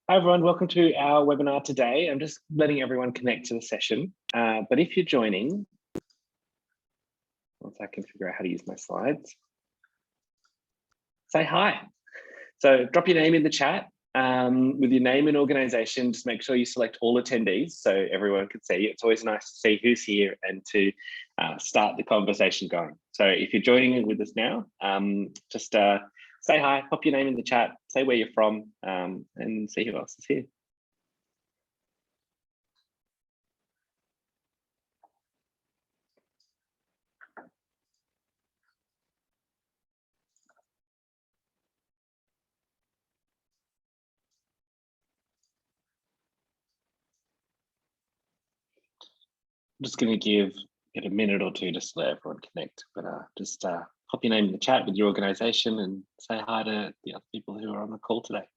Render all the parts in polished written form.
Hi everyone, welcome to our webinar today. I'm just letting everyone connect to the session, but if you're joining, once I can figure out how to use my slides, say hi. So drop your name in the chat with your name and organization. Just make sure you select all attendees so everyone can see. It's always nice to see who's here and to start the conversation going. So if you're joining in with us now, just say hi, pop your name in the chat, say where you're from, and see who else is here. I'm just going to get a minute or two just to let everyone connect, but just pop your name in the chat with your organization and say hi to the other people who are on the call today.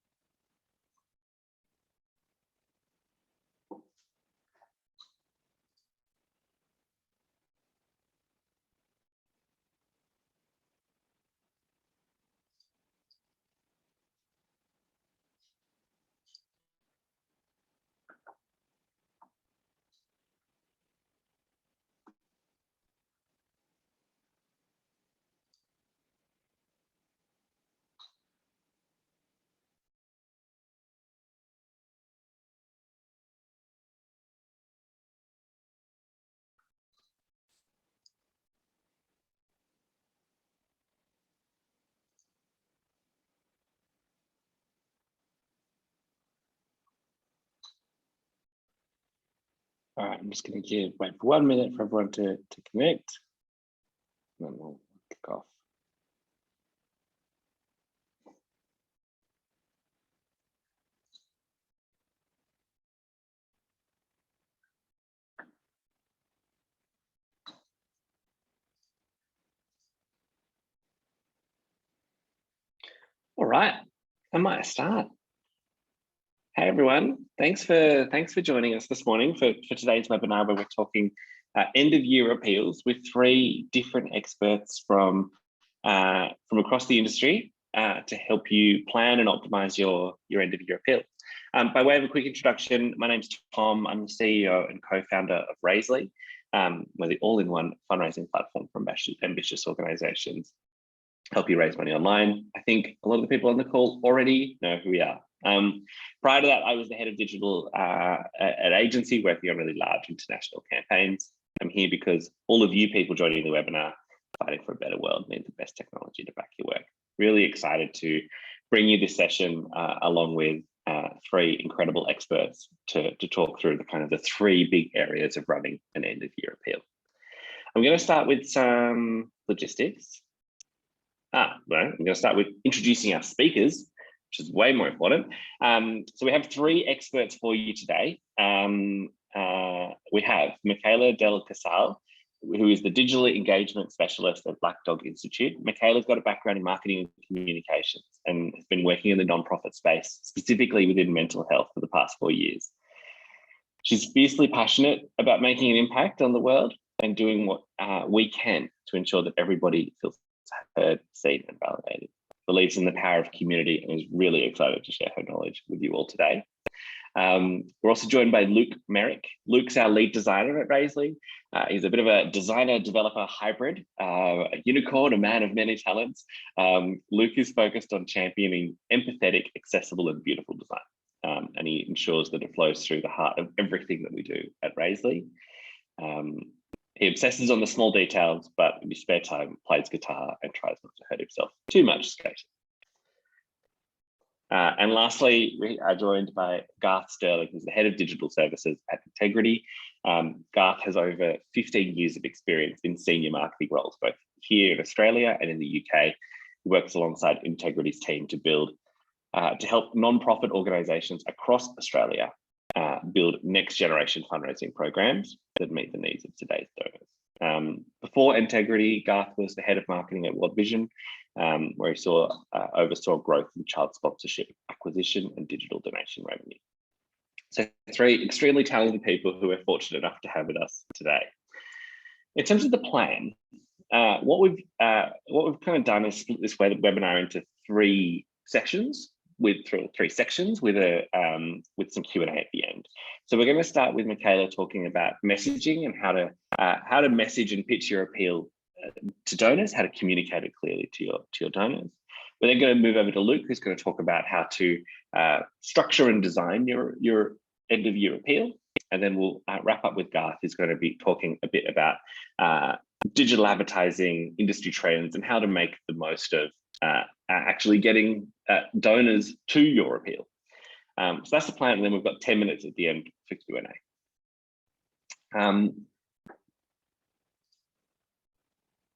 All right, I'm just going to wait for 1 minute for everyone to connect, and then we'll kick off. All right, I might start. Hey everyone, thanks for joining us this morning for today's webinar where we're talking end of year appeals with 3 different experts from across the industry to help you plan and optimize your end of year appeal. By way of a quick introduction, my name's Tom. I'm the CEO and co-founder of Raisely. We're the all-in-one fundraising platform for ambitious organizations. Help you raise money online. I think a lot of the people on the call already know who we are. Prior to that, I was the head of digital at agency working on really large international campaigns. I'm here because all of you people joining the webinar, fighting for a better world, need the best technology to back your work. Really excited to bring you this session along with 3 incredible experts to talk through the 3 big areas of running an end of year appeal. I'm going to start with some logistics. I'm going to start with introducing our speakers, which is way more important. So we have 3 experts for you today. We have Michaela Del Casal, who is the Digital Engagement Specialist at Black Dog Institute. Michaela's got a background in marketing and communications and has been working in the nonprofit space, specifically within mental health for the past 4 years. She's fiercely passionate about making an impact on the world and doing what we can to ensure that everybody feels heard, seen, and validated. Believes in the power of community and is really excited to share her knowledge with you all today. We're also joined by Luke Merrick. Luke's our lead designer at Raisely. He's a bit of a designer-developer hybrid, a unicorn, a man of many talents. Luke is focused on championing empathetic, accessible, and beautiful design. And he ensures that it flows through the heart of everything that we do at Raisely. He obsesses on the small details, but in his spare time, plays guitar and tries not to hurt himself too much skating. And lastly, we are joined by Garth Sterling, who's the head of digital services at ntegrity. Garth has over 15 years of experience in senior marketing roles, both here in Australia and in the UK. He works alongside ntegrity's team to help non-profit organisations across Australia build next generation fundraising programs that meet the needs of today's donors. Before ntegrity, Garth was the head of marketing at World Vision, where he oversaw growth in child sponsorship, acquisition, and digital donation revenue. So 3 extremely talented people who we're fortunate enough to have with us today. In terms of the plan, what we've kind of done is split this webinar into 3 sessions. with three sections with some Q&A at the end. So we're going to start with Michaela talking about messaging and how to message and pitch your appeal to donors, how to communicate it clearly to your donors. We're then going to move over to Luke, who's going to talk about how to structure and design your end of year appeal. And then we'll wrap up with Garth, who's going to be talking a bit about digital advertising, industry trends, and how to make the most of actually getting donors to your appeal. So that's the plan. And then we've got 10 minutes at the end for Q&A.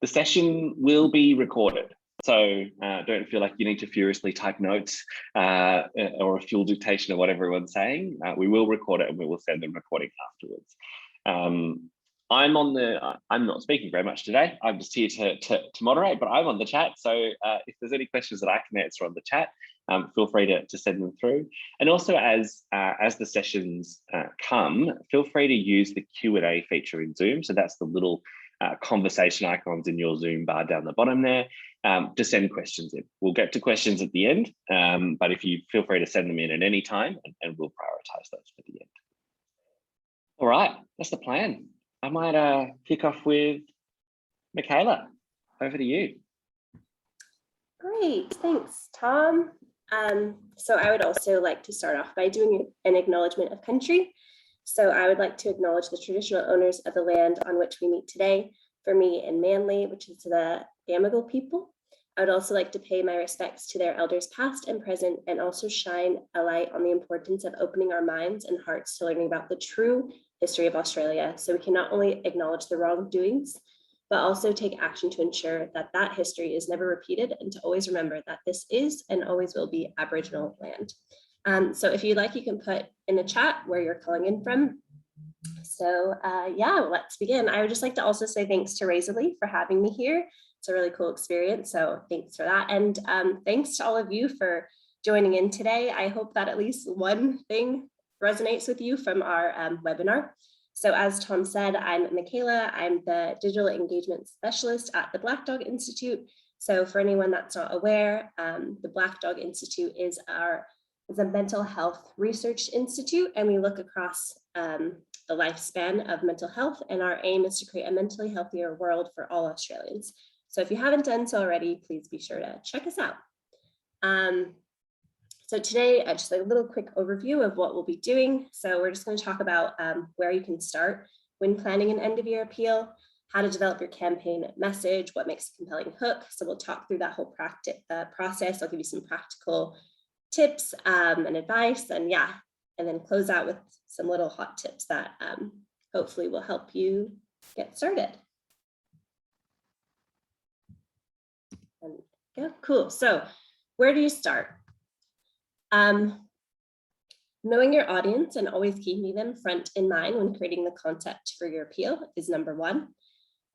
The session will be recorded. So don't feel like you need to furiously type notes or a full dictation of what everyone's saying. We will record it and we will send the recording afterwards. I'm not speaking very much today. I'm just here to moderate, but I'm on the chat. So if there's any questions that I can answer on the chat, feel free to send them through. And also as the sessions come, feel free to use the Q&A feature in Zoom. So that's the little conversation icons in your Zoom bar down the bottom there, to send questions in. We'll get to questions at the end, but if you feel free to send them in at any time, and we'll prioritize those for the end. All right, that's the plan. I might kick off with Michaela. Over to you. Great, thanks, Tom. So I would also like to start off by doing an acknowledgement of country. So I would like to acknowledge the traditional owners of the land on which we meet today. For me in Manly, which is the Gamigal people. I would also like to pay my respects to their elders past and present, and also shine a light on the importance of opening our minds and hearts to learning about the true history of Australia, so we can not only acknowledge the wrongdoings, but also take action to ensure that that history is never repeated, and to always remember that this is and always will be Aboriginal land. So if you'd like, you can put in the chat where you're calling in from. So yeah, let's begin. I would just like to also say thanks to Razorly for having me here. It's a really cool experience, so thanks for that. And thanks to all of you for joining in today. I hope that at least one thing resonates with you from our webinar. So as Tom said, I'm Michaela. I'm the Digital Engagement Specialist at the Black Dog Institute. So for anyone that's not aware, the Black Dog Institute is a mental health research institute, and we look across the lifespan of mental health, and our aim is to create a mentally healthier world for all Australians. So if you haven't done so already, please be sure to check us out. So today, just a little quick overview of what we'll be doing. So we're just going to talk about where you can start when planning an end of year appeal, how to develop your campaign message, what makes a compelling hook. So we'll talk through that whole process. I'll give you some practical tips and advice, and yeah, and then close out with some little hot tips that hopefully will help you get started. And yeah, cool. So where do you start? Knowing your audience and always keeping them front in mind when creating the concept for your appeal is number one.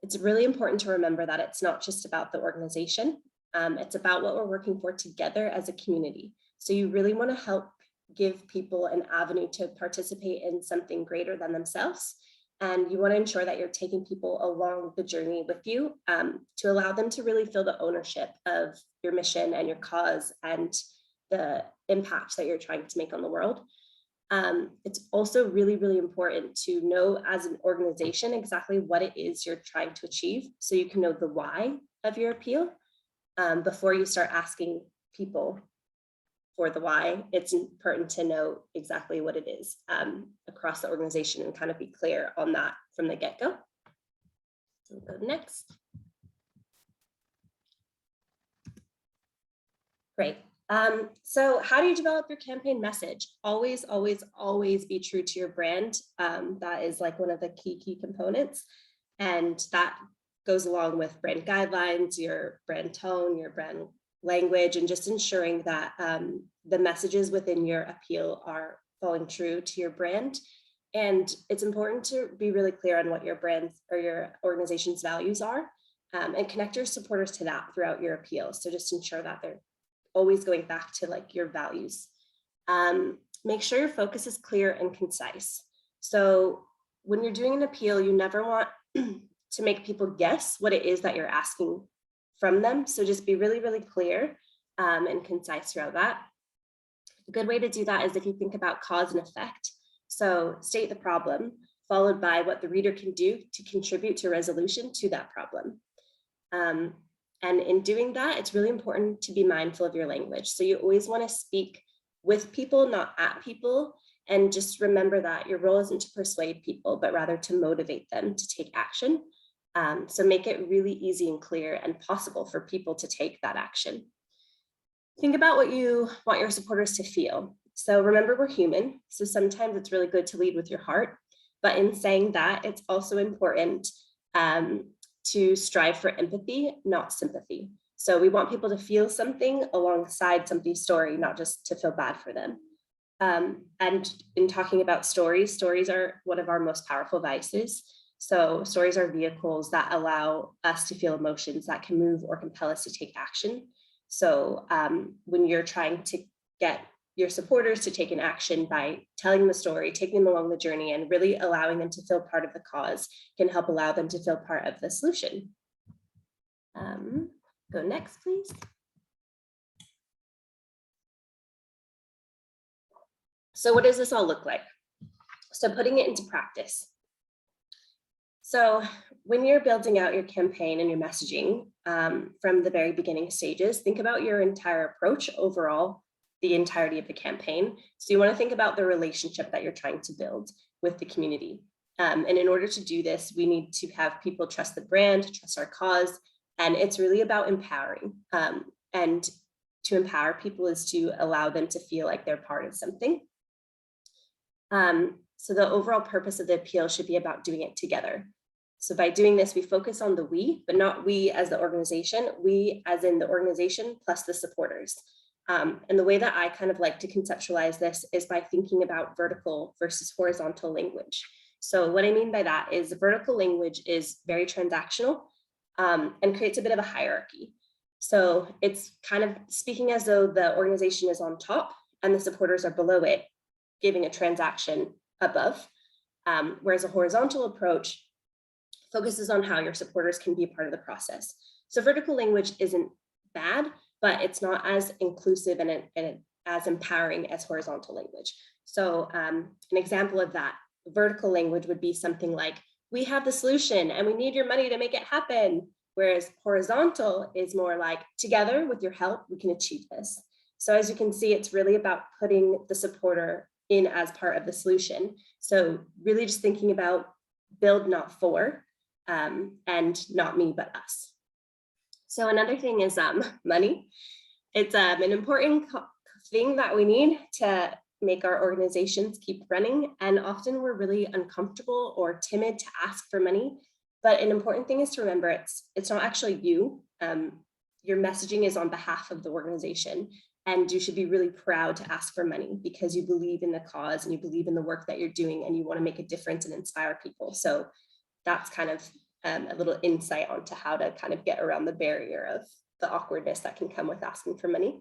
It's really important to remember that it's not just about the organization. It's about what we're working for together as a community. So you really want to help give people an avenue to participate in something greater than themselves. And you want to ensure that you're taking people along the journey with you, to allow them to really feel the ownership of your mission and your cause and the impact that you're trying to make on the world. It's also really, really important to know as an organization exactly what it is you're trying to achieve, so you can know the why of your appeal before you start asking people for the why. It's important to know exactly what it is across the organization and kind of be clear on that from the get-go. So we'll go next. Great. So how do you develop your campaign message? Always, always, always be true to your brand. That is like one of the key components. And that goes along with brand guidelines, your brand tone, your brand language, and just ensuring that the messages within your appeal are falling true to your brand. And it's important to be really clear on what your brand's or your organization's values are, and connect your supporters to that throughout your appeal. So just ensure that they're always going back to like your values. Make sure your focus is clear and concise. So when you're doing an appeal, you never want to make people guess what it is that you're asking from them. So just be really, really clear and concise throughout that. A good way to do that is if you think about cause and effect. So state the problem, followed by what the reader can do to contribute to resolution to that problem. And in doing that, it's really important to be mindful of your language. So you always want to speak with people, not at people. And just remember that your role isn't to persuade people, but rather to motivate them to take action. So make it really easy and clear and possible for people to take that action. Think about what you want your supporters to feel. So remember, we're human. So sometimes it's really good to lead with your heart. But in saying that, it's also important to strive for empathy, not sympathy. So we want people to feel something alongside somebody's story, not just to feel bad for them. And in talking about stories are one of our most powerful vices. So stories are vehicles that allow us to feel emotions that can move or compel us to take action. So when you're trying to get your supporters to take an action by telling the story, taking them along the journey, and really allowing them to feel part of the cause can help allow them to feel part of the solution. Go next, please. So what does this all look like? So putting it into practice. So when you're building out your campaign and your messaging from the very beginning stages, think about your entire approach overall, the entirety of the campaign. So you want to think about the relationship that you're trying to build with the community. And in order to do this, we need to have people trust the brand, trust our cause, and it's really about empowering. And to empower people is to allow them to feel like they're part of something. So the overall purpose of the appeal should be about doing it together. So by doing this, we focus on the we, but not we as the organization, we as in the organization plus the supporters. And the way that I kind of like to conceptualize this is by thinking about vertical versus horizontal language. So what I mean by that is the vertical language is very transactional and creates a bit of a hierarchy. So it's kind of speaking as though the organization is on top and the supporters are below it, giving a transaction above. Whereas a horizontal approach focuses on how your supporters can be a part of the process. So vertical language isn't bad, but it's not as inclusive and as empowering as horizontal language. So an example of that vertical language would be something like, we have the solution and we need your money to make it happen. Whereas horizontal is more like, together with your help, we can achieve this. So as you can see, it's really about putting the supporter in as part of the solution. So really just thinking about build, not for, and not me, but us. So another thing is money. It's an important thing that we need to make our organizations keep running. And often we're really uncomfortable or timid to ask for money. But an important thing is to remember it's not actually you. Your messaging is on behalf of the organization. And you should be really proud to ask for money because you believe in the cause and you believe in the work that you're doing and you want to make a difference and inspire people. So that's kind of a little insight onto how to kind of get around the barrier of the awkwardness that can come with asking for money.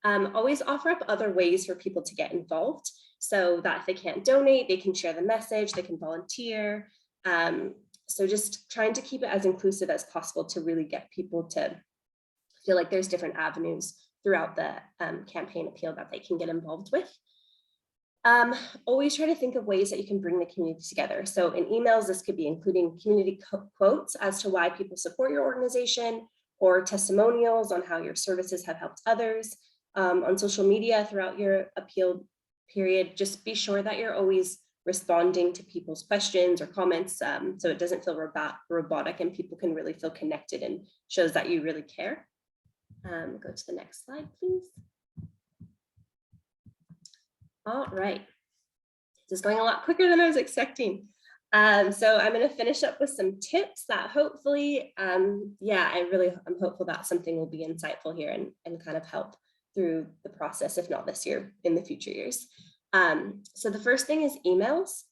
Always offer up other ways for people to get involved so that if they can't donate, they can share the message, they can volunteer. So just trying to keep it as inclusive as possible to really get people to feel like there's different avenues throughout the campaign appeal that they can get involved with. Always try to think of ways that you can bring the community together. So in emails, this could be including community quotes as to why people support your organization or testimonials on how your services have helped others. On social media throughout your appeal period, just be sure that you're always responding to people's questions or comments so it doesn't feel robotic and people can really feel connected and shows that you really care. Go to the next slide, please. All right, this is going a lot quicker than I was expecting. So I'm going to finish up with some tips that hopefully, I'm hopeful that something will be insightful here and kind of help through the process, if not this year, in the future years. So the first thing is emails.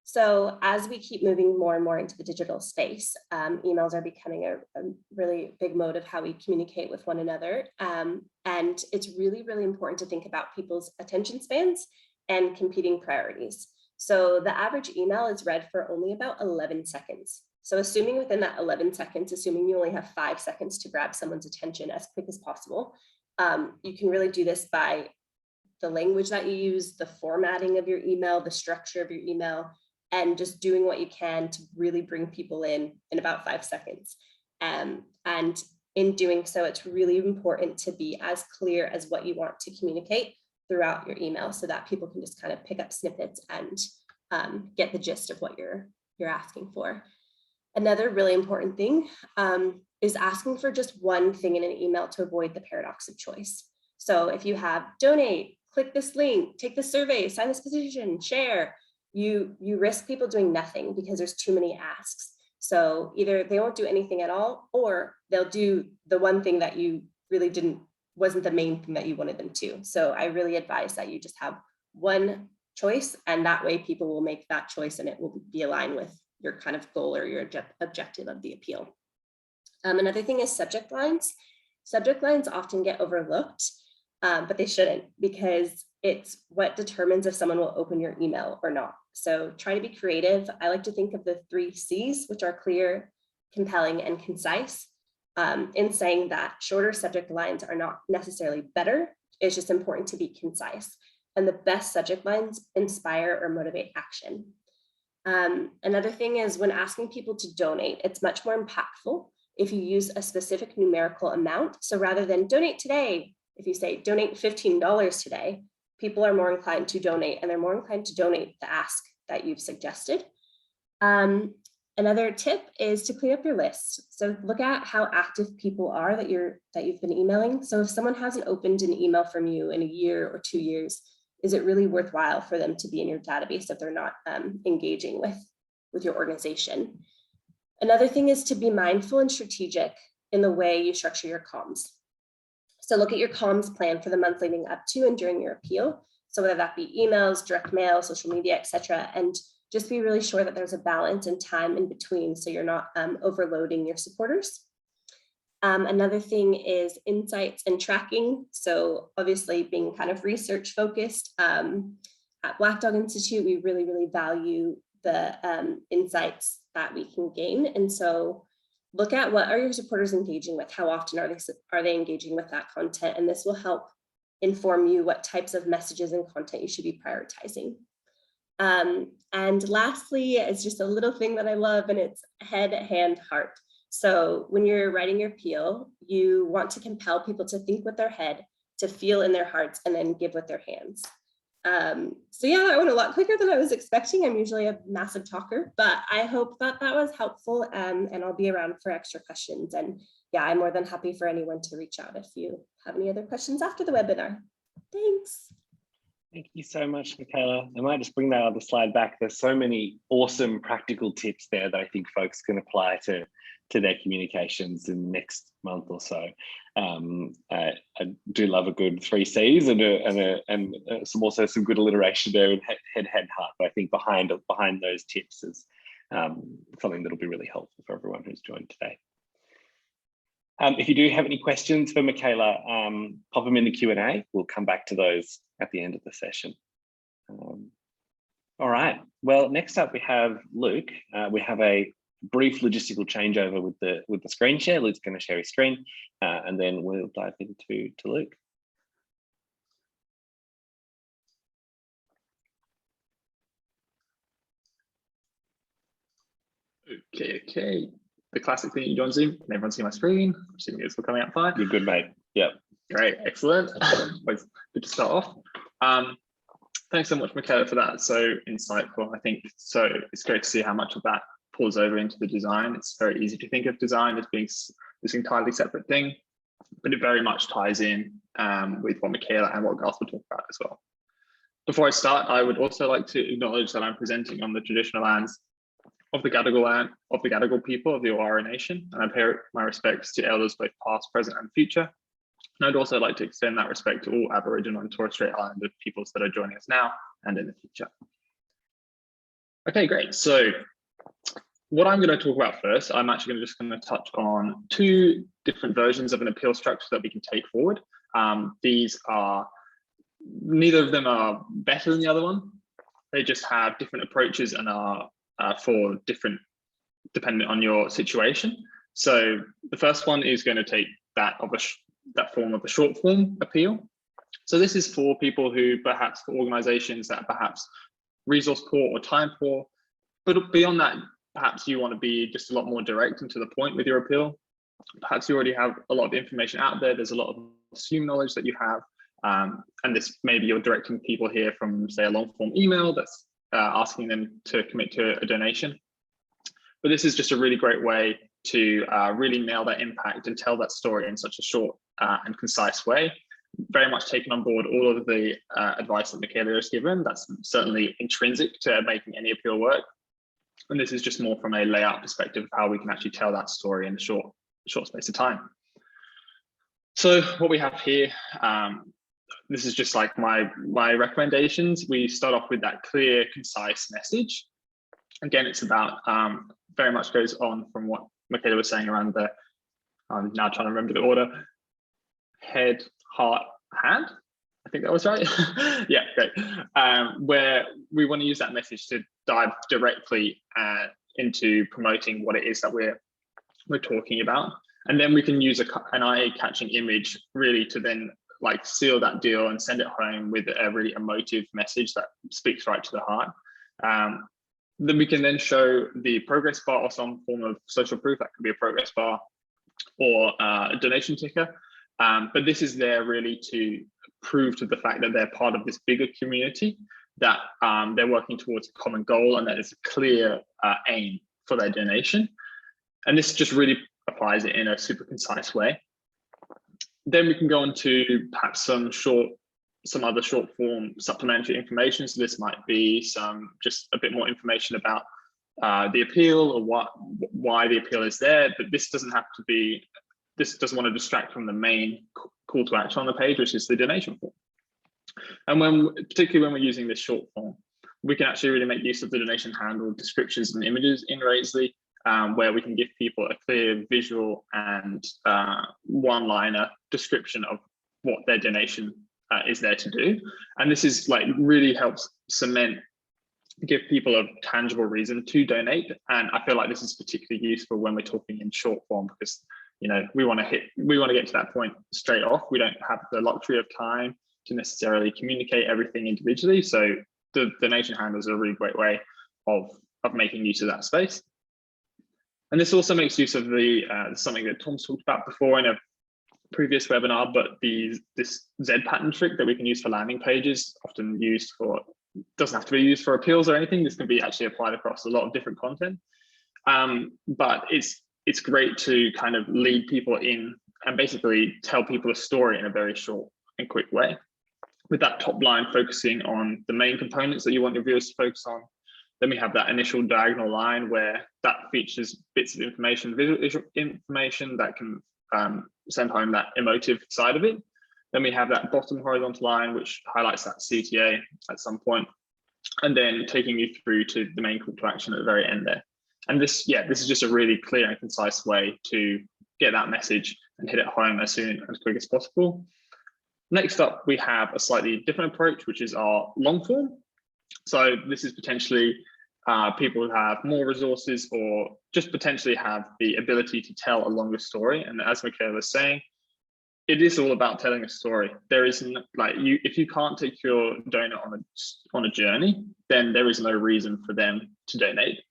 So as we keep moving more and more into the digital space, emails are becoming a really big mode of how we communicate with one another. And it's really, really important to think about people's attention spans and competing priorities. So the average email is read for only about 11 seconds. So assuming within that 11 seconds, assuming you only have 5 seconds to grab someone's attention as quick as possible, you can really do this by the language that you use, the formatting of your email, the structure of your email, and just doing what you can to really bring people in about 5 seconds. And in doing so, it's really important to be as clear as what you want to communicate throughout your email so that people can just kind of pick up snippets and get the gist of what you're asking for. Another really important thing is asking for just one thing in an email to avoid the paradox of choice. So if you have donate, click this link, take this survey, sign this petition, share, you risk people doing nothing because there's too many asks. So either they won't do anything at all, or they'll do the one thing that you really wasn't the main thing that you wanted them to. So I really advise that you just have one choice, and that way people will make that choice and it will be aligned with your kind of goal or your objective of the appeal. Another thing is subject lines. Subject lines often get overlooked, but they shouldn't, because it's what determines if someone will open your email or not. So try to be creative. I like to think of the 3 C's, which are clear, compelling, and concise, in saying that shorter subject lines are not necessarily better. It's just important to be concise. And the best subject lines inspire or motivate action. Another thing is when asking people to donate, it's much more impactful if you use a specific numerical amount. So rather than donate today, if you say donate $15 today, people are more inclined to donate, and they're more inclined to donate the ask that you've suggested. Another tip is to clean up your list. So look at how active people are that you've been emailing. So if someone hasn't opened an email from you in a year or 2 years, is it really worthwhile for them to be in your database if they're not engaging with your organization? Another thing is to be mindful and strategic in the way you structure your comms. So look at your comms plan for the month leading up to and during your appeal. So whether that be emails, direct mail, social media, etc., and just be really sure that there's a balance and time in between so you're not overloading your supporters. Another thing is insights and tracking. So obviously being kind of research focused, at Black Dog Institute, we really, really value the insights that we can gain. And so look at what are your supporters engaging with? How often are they engaging with that content? And this will help inform you what types of messages and content you should be prioritizing. And lastly, it's just a little thing that I love, and it's head, hand, heart. So when you're writing your appeal, you want to compel people to think with their head, to feel in their hearts, and then give with their hands. So yeah, that went a lot quicker than I was expecting. I'm usually a massive talker, but I hope that that was helpful, and I'll be around for extra questions. And yeah, I'm more than happy for anyone to reach out if you have any other questions after the webinar. Thanks. Thank you so much, Michaela. I might just bring that other slide back. There's so many awesome practical tips there that I think folks can apply to their communications in the next month or so. I do love a good 3 C's and some good alliteration there in head, heart. But I think behind those tips is something that'll be really helpful for everyone who's joined today. If you do have any questions for Michaela, pop them in the Q&A. We'll come back to those at the end of the session. All right, well, next up we have Luke. We have a brief logistical changeover with the screen share. Luke's going to share his screen, and then we'll dive into Luke. Okay. The classic thing, you join Zoom, can everyone see my screen? I'm assuming it's all coming out fine. You're good, mate. Yep. Great, excellent. Good to start off. Thanks so much, Michaela, for that. So insightful. I think so. It's great to see how much of that pulls over into the design. It's very easy to think of design as being this entirely separate thing, but it very much ties in with what Michaela and what Garth will talk about as well. Before I start, I would also like to acknowledge that I'm presenting on the traditional lands of the Gadigal people of the Eora Nation, and I pay my respects to elders both past, present, and future. And I'd also like to extend that respect to all Aboriginal and Torres Strait Islander peoples that are joining us now and in the future. Okay, great. So what I'm going to talk about first, I'm actually just going to touch on 2 different versions of an appeal structure that we can take forward. Neither of them are better than the other one. They just have different approaches and are for different, dependent on your situation. So the first one is going to take that form of a short form appeal. So this is for people who perhaps, for organizations that perhaps resource poor or time poor, but beyond that, perhaps you want to be just a lot more direct and to the point with your appeal. Perhaps you already have a lot of information out there. There's a lot of assumed knowledge that you have. And this, maybe you're directing people here from, say, a long form email that's asking them to commit to a donation. But this is just a really great way to really nail that impact and tell that story in such a short and concise way. Very much taken on board all of the advice that Michaela has given. That's certainly intrinsic to making any appeal work. And this is just more from a layout perspective of how we can actually tell that story in a short space of time. So what we have here, this is just like my recommendations. We start off with that clear, concise message. Again, it's about very much goes on from what Michaela was saying around the, I'm now trying to remember the order, head, heart, hand. I think that was right. Yeah, great. Where we want to use that message to dive directly into promoting what it is that we're talking about. And then we can use an eye-catching image really to then like seal that deal and send it home with a really emotive message that speaks right to the heart. Then we can then show the progress bar or some form of social proof. That could be a progress bar or a donation ticker. But this is there really to prove to the fact that they're part of this bigger community, that they're working towards a common goal and that it's a clear aim for their donation. And this just really applies it in a super concise way. Then we can go on to perhaps some other short form supplementary information. So this might be just a bit more information about the appeal or why the appeal is there, but this doesn't have to be, this doesn't want to distract from the main call to action on the page, which is the donation form. And particularly when we're using this short form, we can actually really make use of the donation handle descriptions and images in Raisley, where we can give people a clear visual and one-liner description of what their donation is there to do. And this is like really helps give people a tangible reason to donate. And I feel like this is particularly useful when we're talking in short form, because we want to get to that point straight off. We don't have the luxury of time to necessarily communicate everything individually. So the donation handles are a really great way of making use of that space. And this also makes use of something that Tom's talked about before in a previous webinar, but this Z pattern trick that we can use for landing pages, often used for, doesn't have to be used for appeals or anything. This can be actually applied across a lot of different content. But it's great to kind of lead people in and basically tell people a story in a very short and quick way, with that top line focusing on the main components that you want your viewers to focus on. Then we have that initial diagonal line where that features bits of information, visual information that can send home that emotive side of it. Then we have that bottom horizontal line, which highlights that CTA at some point, and then taking you through to the main call to action at the very end there. And this is just a really clear and concise way to get that message and hit it home as quick as possible. Next up, we have a slightly different approach, which is our long form. So this is potentially people who have more resources or just potentially have the ability to tell a longer story. And as Michaela was saying, it is all about telling a story. There isn't if you can't take your donor on a journey, then there is no reason for them to donate.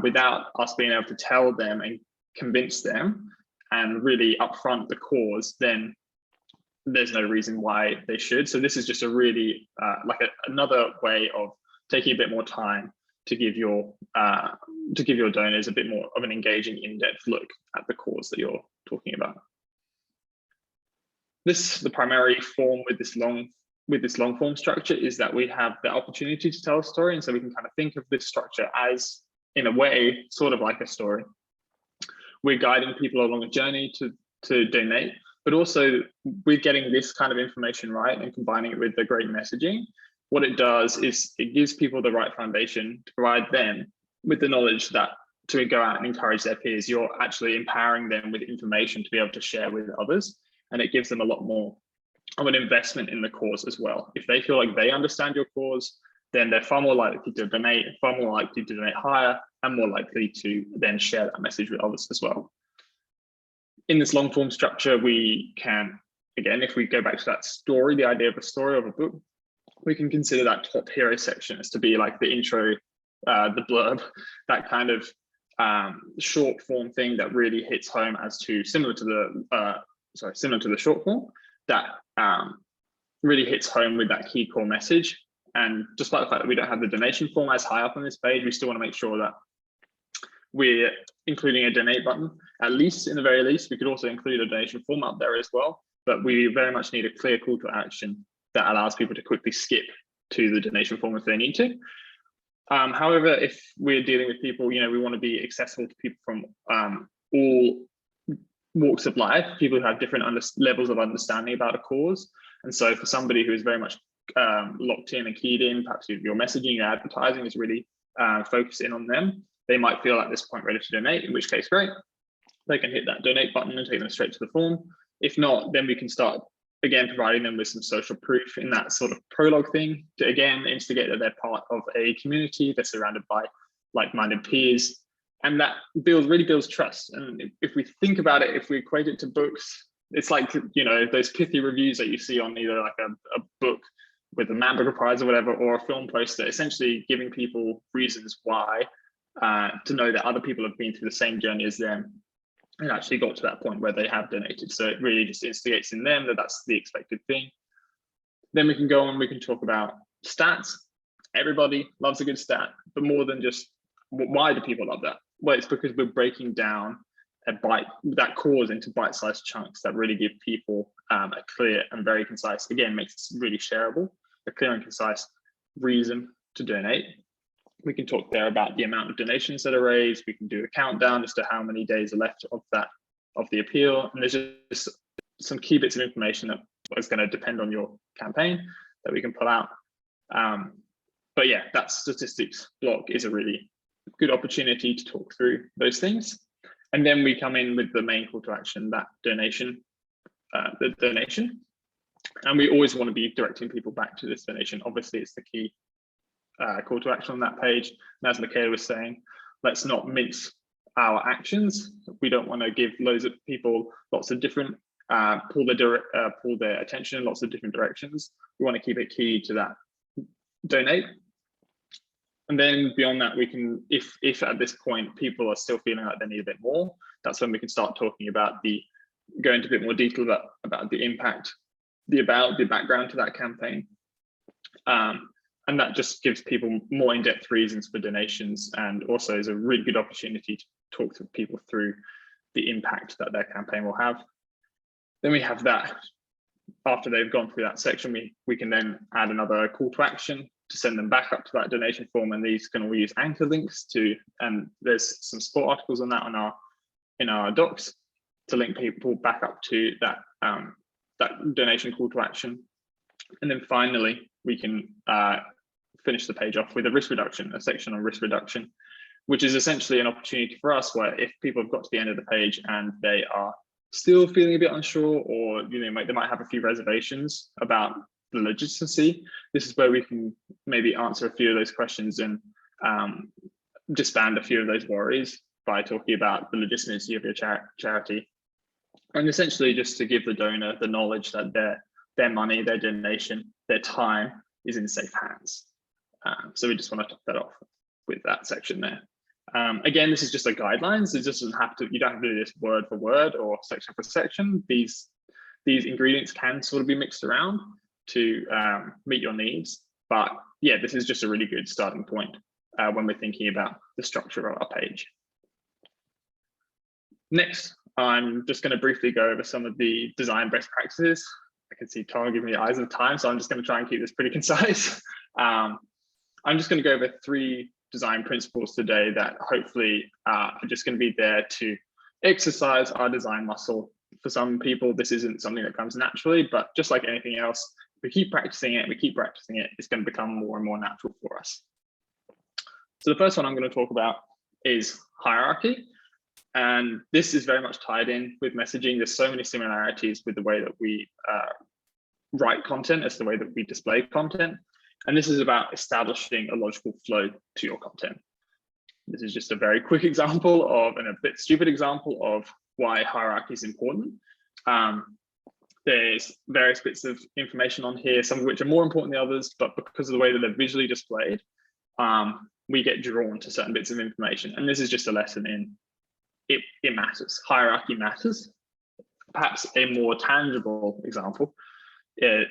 Without us being able to tell them and convince them and really upfront the cause, then there's no reason why they should. So this is just a really another way of taking a bit more time to give your donors a bit more of an engaging, in-depth look at the cause that you're talking about. The primary form with this long form structure is that we have the opportunity to tell a story, and so we can kind of think of this structure as, in a way, sort of like a story. We're guiding people along a journey to donate, but also we're getting this kind of information right and combining it with the great messaging. What it does is it gives people the right foundation to provide them with the knowledge that to go out and encourage their peers. You're actually empowering them with information to be able to share with others, and it gives them a lot more of an investment in the cause as well. If they feel like they understand your cause, then they're far more likely to donate, far more likely to donate higher, and more likely to then share that message with others as well. In this long form structure, we can again, if we go back to that story, the idea of a story of a book, we can consider that top hero section as to be like the intro, the blurb, that kind of short form thing that really hits home as to similar to the short form, that really hits home with that key core message. And despite the fact that we don't have the donation form as high up on this page, we still want to make sure that we're including a donate button, at least in the very least. We could also include a donation form up there as well, but we very much need a clear call to action that allows people to quickly skip to the donation form if they need to. However, if we're dealing with people, we want to be accessible to people from all walks of life, people who have different levels of understanding about a cause. And so for somebody who is very much locked in and keyed in, perhaps your messaging, your advertising is really focusing on them, they might feel at this point ready to donate, in which case, great, they can hit that donate button and take them straight to the form. If not, then we can start, again, providing them with some social proof in that sort of prologue thing to, again, instigate that they're part of a community, they're surrounded by like-minded peers, and that really builds trust. And if we think about it, if we equate it to books, it's like, those pithy reviews that you see on either like a book with a Man Booker Prize or whatever, or a film poster, essentially giving people reasons why, to know that other people have been through the same journey as them and actually got to that point where they have donated. So it really just instigates in them that that's the expected thing. Then we can go on, we can talk about stats. Everybody loves a good stat, but more than just, why do people love that? Well, it's because we're breaking down that cause into bite-sized chunks that really give people a clear and very concise, again, makes it really shareable, a clear and concise reason to donate. We can talk there about the amount of donations that are raised. We can do a countdown as to how many days are left of the appeal. And there's just some key bits of information that is going to depend on your campaign that we can pull out. But yeah, that statistics block is a really good opportunity to talk through those things. And then we come in with the main call to action, that donation, the donation. And we always want to be directing people back to this donation. Obviously, it's the key call to action on that page. And as Michaela was saying, let's not mince our actions. We don't want to give loads of people lots of different, pull their attention in lots of different directions. We want to keep it key to that donate. And then beyond that, we can, if at this point people are still feeling like they need a bit more, that's when we can start talking about go into a bit more detail about the impact, the background to that campaign. And that just gives people more in-depth reasons for donations, and also is a really good opportunity to talk to people through the impact that their campaign will have. Then we have that, after they've gone through that section, we can then add another call to action to send them back up to that donation form, and these can all use anchor links to, and there's some support articles on that in our docs to link people back up to that donation call to action. And then finally, we can finish the page off with a risk reduction, a section on risk reduction, which is essentially an opportunity for us where if people have got to the end of the page and they are still feeling a bit unsure, or they might have a few reservations about the legitimacy, this is where we can maybe answer a few of those questions and disband a few of those worries by talking about the legitimacy of your charity, and essentially just to give the donor the knowledge that their money, their donation, their time is in safe hands. So we just want to top that off with that section there. Again, this is just a guidelines. It just doesn't have to, you don't have to do this word for word or section for section. These ingredients can sort of be mixed around to meet your needs. But yeah, this is just a really good starting point when we're thinking about the structure of our page. Next, I'm just going to briefly go over some of the design best practices. I can see Tara giving me the eyes of time, so I'm just going to try and keep this pretty concise. I'm just going to go over 3 design principles today that hopefully are just going to be there to exercise our design muscle. For some people, this isn't something that comes naturally, but just like anything else, we keep practicing it, it's going to become more and more natural for us. So the first one I'm going to talk about is hierarchy. And this is very much tied in with messaging. There's so many similarities with the way that we write content as the way that we display content. And this is about establishing a logical flow to your content. This is just a very quick example of, and a bit stupid example of why hierarchy is important. There's various bits of information on here, some of which are more important than others, but because of the way that they're visually displayed, we get drawn to certain bits of information. And this is just a lesson in it matters. Hierarchy matters. Perhaps a more tangible example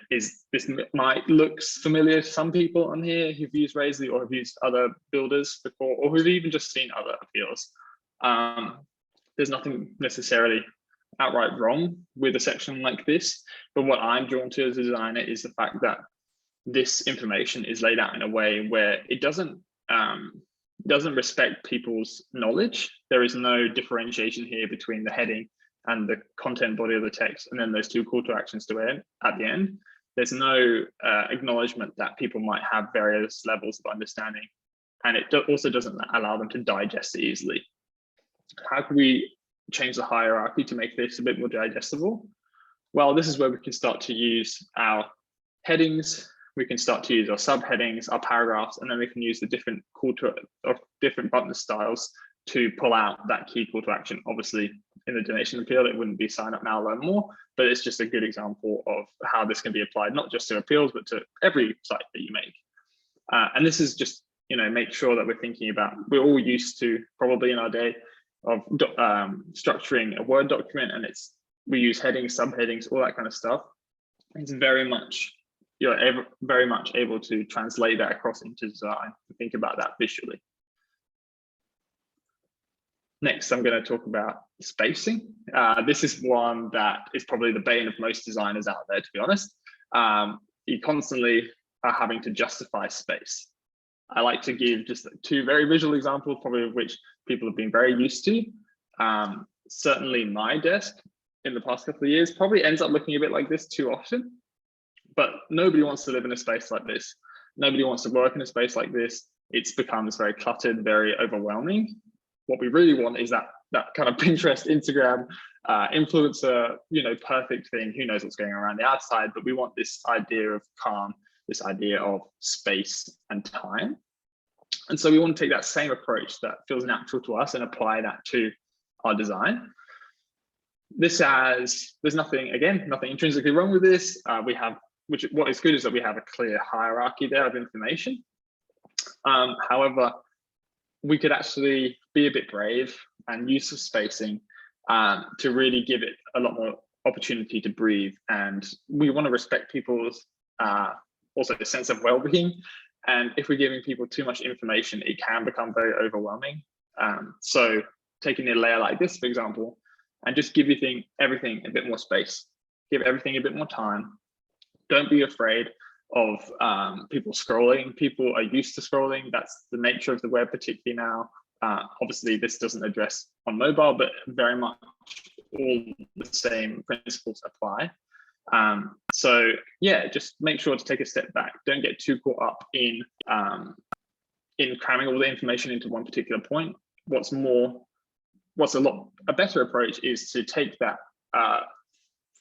is this might look familiar to some people on here who've used Raisley or have used other builders before, or who've even just seen other appeals. There's nothing necessarily outright wrong with a section like this, but what I'm drawn to as a designer is the fact that this information is laid out in a way where it doesn't respect people's knowledge. There is no differentiation here between the heading and the content body of the text, and then those two call to actions to end at the end. There's no acknowledgement that people might have various levels of understanding, and it also doesn't allow them to digest it easily. How can we change the hierarchy to make this a bit more digestible? Well, this is where we can start to use our headings, we can start to use our subheadings, our paragraphs, and then we can use the different different button styles to pull out that key call to action. Obviously, in the donation appeal, it wouldn't be sign up now, learn more, but it's just a good example of how this can be applied, not just to appeals, but to every site that you make. And this is just, make sure that we're thinking about, we're all used to probably in our day of structuring a Word document, and we use headings, subheadings, all that kind of stuff. It's very much, you're very much able to translate that across into design and think about that visually. Next, I'm going to talk about spacing. This is one that is probably the bane of most designers out there, to be honest. You constantly are having to justify space. I like to give just two very visual examples, probably of which people have been very used to. Certainly my desk in the past couple of years probably ends up looking a bit like this too often, but nobody wants to live in a space like this. Nobody wants to work in a space like this. It becomes very cluttered, very overwhelming. What we really want is that kind of Pinterest, Instagram, influencer, perfect thing. Who knows what's going on around the outside, but we want this idea of calm, this idea of space and time. And so we want to take that same approach that feels natural to us and apply that to our design. There's nothing intrinsically wrong with this. What is good is that we have a clear hierarchy there of information. However, we could actually be a bit brave and use some spacing to really give it a lot more opportunity to breathe. And we want to respect people's also the sense of well-being. And if we're giving people too much information, it can become very overwhelming. So taking a layer like this, for example, and just give everything a bit more space, give everything a bit more time. Don't be afraid of people scrolling. People are used to scrolling. That's the nature of the web, particularly now. Obviously, this doesn't address on mobile, but very much all the same principles apply. So yeah, just make sure to take a step back. Don't get too caught up in cramming all the information into one particular point. A better approach is to take that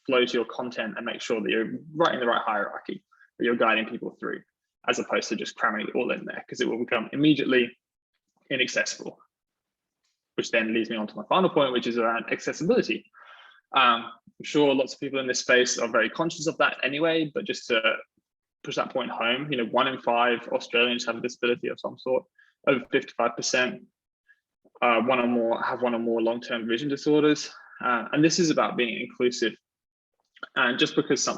flow to your content and make sure that you're writing the right hierarchy, that you're guiding people through, as opposed to just cramming it all in there, because it will become immediately inaccessible. Which then leads me on to my final point, which is around accessibility. I'm sure lots of people in this space are very conscious of that anyway, but just to push that point home, 1 in 5 Australians have a disability of some sort, over 55%, one or more long-term vision disorders. And this is about being inclusive. And just because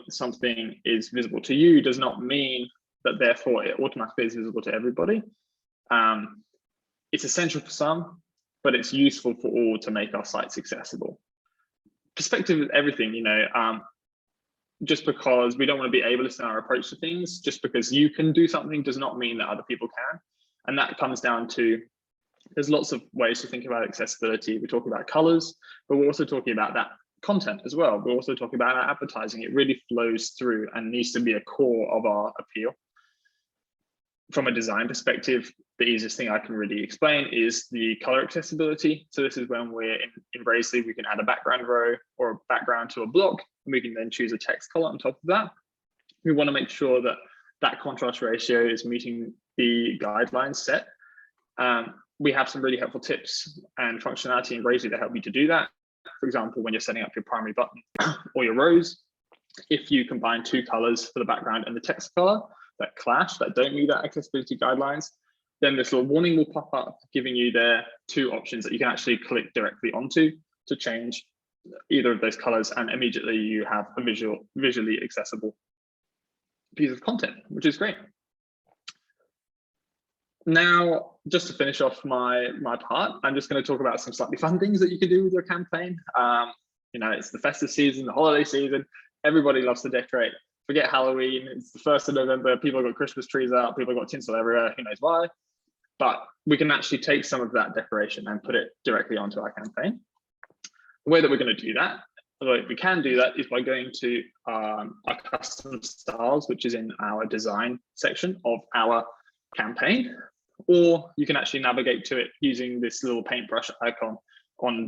something is visible to you does not mean that therefore it automatically is visible to everybody. It's essential for some, but it's useful for all to make our sites accessible. Perspective is everything, just because we don't want to be ableist in our approach to things, just because you can do something does not mean that other people can. And that comes down to, there's lots of ways to think about accessibility. We're talking about colors, but we're also talking about that content as well. We're also talking about our advertising. It really flows through and needs to be a core of our appeal. From a design perspective, the easiest thing I can really explain is the color accessibility. So this is when we're in Raisley, we can add a background row or a background to a block, and we can then choose a text color on top of that. We want to make sure that that contrast ratio is meeting the guidelines set. We have some really helpful tips and functionality in Raisley to help you to do that. For example, when you're setting up your primary button or your rows, if you combine two colors for the background and the text color that clash, that don't meet that accessibility guidelines, then this little warning will pop up giving you their two options that you can actually click directly onto to change either of those colors, and immediately you have a visually accessible piece of content, which is great. Now, just to finish off my part, I'm just going to talk about some slightly fun things that you can do with your campaign. You know, it's the festive season, the holiday season. Everybody loves to decorate. Forget Halloween. It's the 1st of November. People have got Christmas trees out. People have got tinsel everywhere. Who knows why? But we can actually take some of that decoration and put it directly onto our campaign. The way that we're going to do that, the way we can do that, is by going to our custom styles, which is in our design section of our campaign. Or you can actually navigate to it using this little paintbrush icon on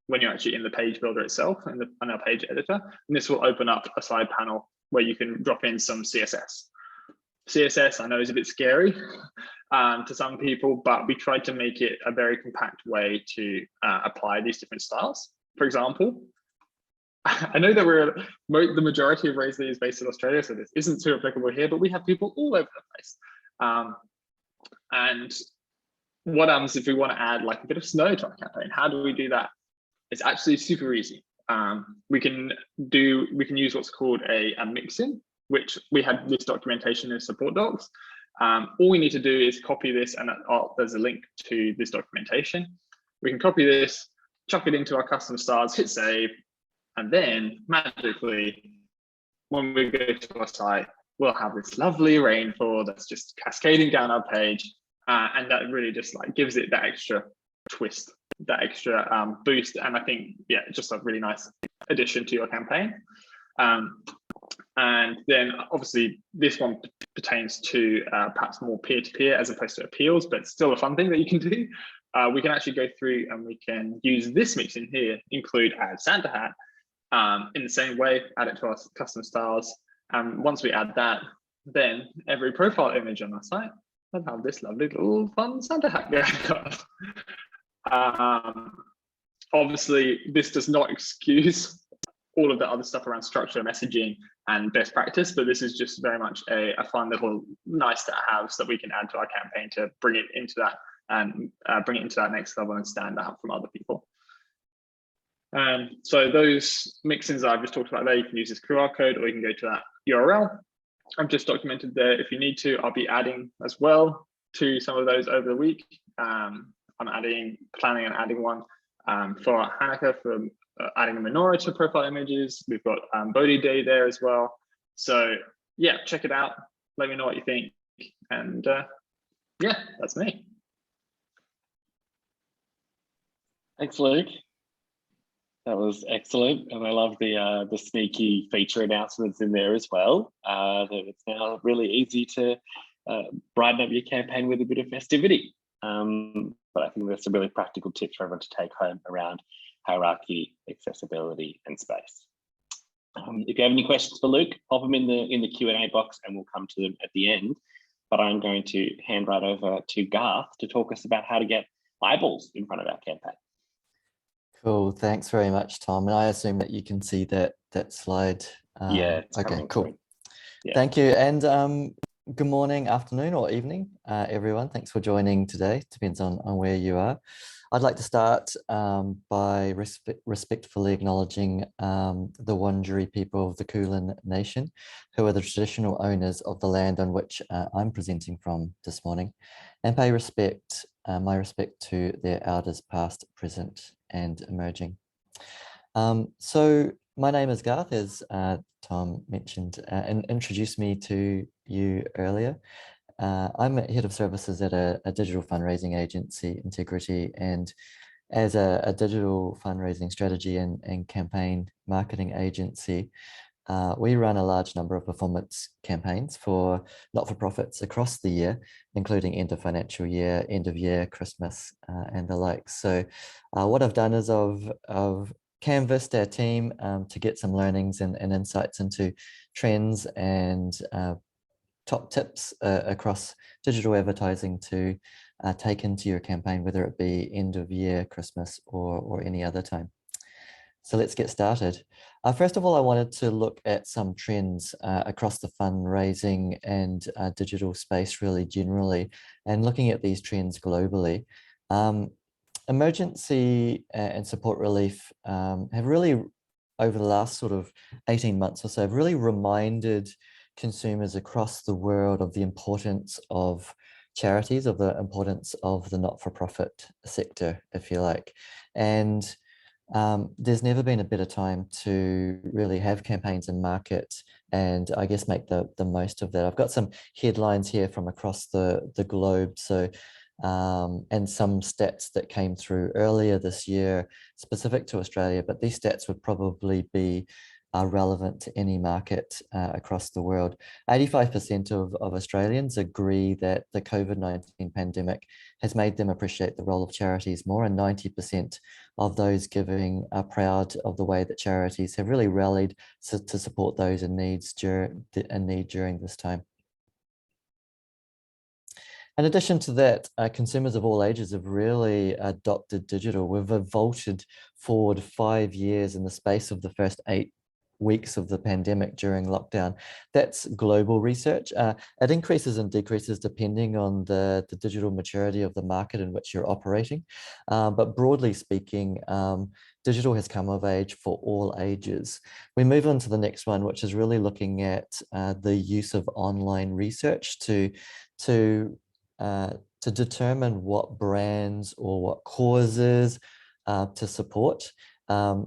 when you're actually in the page builder itself, on our page editor. And this will open up a side panel where you can drop in some CSS. CSS, I know, is a bit scary to some people, but we tried to make it a very compact way to apply these different styles. For example, I know that the majority of Raisley is based in Australia, so this isn't too applicable here, but we have people all over the place. And what happens if we want to add like a bit of snow to our campaign? How do we do that? It's actually super easy. We can use what's called a mix-in, which we had this documentation in support docs. All we need to do is copy this, and there's a link to this documentation. We can copy this, chuck it into our custom styles, hit save, and then magically, when we go to our site, we'll have this lovely rainfall that's just cascading down our page, and that really just like gives it that extra twist, that extra boost. And I think, yeah, just a really nice addition to your campaign. And then obviously this one pertains to perhaps more peer-to-peer as opposed to appeals, but still a fun thing that you can do. We can actually go through and we can use this mix in here, include add Santa hat in the same way, add it to our custom styles. And once we add that, then every profile image on our site will have this lovely little fun Santa hat going on. Obviously, this does not excuse all of the other stuff around structure, messaging, and best practice, but this is just very much a fun little nice to have so that we can add to our campaign to bring it into that and bring it into that next level and stand out from other people. So those mix-ins I've just talked about there, you can use this QR code or you can go to that URL. I've just documented there if you need to. I'll be adding as well to some of those over the week. I'm planning on adding one for Hanukkah, for adding a menorah to profile images. We've got Bodhi Day there as well. So yeah, check it out. Let me know what you think. And yeah, that's me. Thanks, Luke. That was excellent, and I love the sneaky feature announcements in there as well. That it's now really easy to brighten up your campaign with a bit of festivity. But I think that's a really practical tip for everyone to take home around hierarchy, accessibility, and space. If you have any questions for Luke, pop them in the Q&A box, and we'll come to them at the end. But I'm going to hand right over to Garth to talk us about how to get eyeballs in front of our campaign. Cool, thanks very much, Tom. And I assume that you can see that slide. Yeah. Okay, cool. Yeah. Thank you. And good morning, afternoon, or evening, everyone. Thanks for joining today. Depends on where you are. I'd like to start by respectfully acknowledging the Wurundjeri people of the Kulin Nation, who are the traditional owners of the land on which I'm presenting from this morning, and pay my respect to their elders past, present, and emerging. So my name is Garth, as Tom mentioned and introduced me to you earlier. I'm head of services at a digital fundraising agency, ntegrity, and as a digital fundraising strategy and campaign marketing agency, we run a large number of performance campaigns for not-for-profits across the year, including end of financial year, end of year, Christmas, and the like. So what I've done is I've canvassed our team to get some learnings and insights into trends and top tips across digital advertising to take into your campaign, whether it be end of year, Christmas, or any other time. So let's get started. First of all, I wanted to look at some trends across the fundraising and digital space really generally, and looking at these trends globally. Emergency and support relief have really, over the last sort of 18 months or so, have really reminded consumers across the world of the importance of charities, of the importance of the not-for-profit sector, if you like. And there's never been a better time to really have campaigns in market and I guess make the most of that. I've got some headlines here from across the globe. So, and some stats that came through earlier this year specific to Australia, but these stats would probably be relevant to any market across the world. 85% of Australians agree that the COVID-19 pandemic has made them appreciate the role of charities more, and 90% of those giving are proud of the way that charities have really rallied to support those in need during this time. In addition to that, consumers of all ages have really adopted digital. We've vaulted forward 5 years in the space of the first 8 weeks of the pandemic during lockdown. That's global research. It increases and decreases depending on the digital maturity of the market in which you're operating. But broadly speaking, digital has come of age for all ages. We move on to the next one, which is really looking at the use of online research to determine what brands or what causes to support.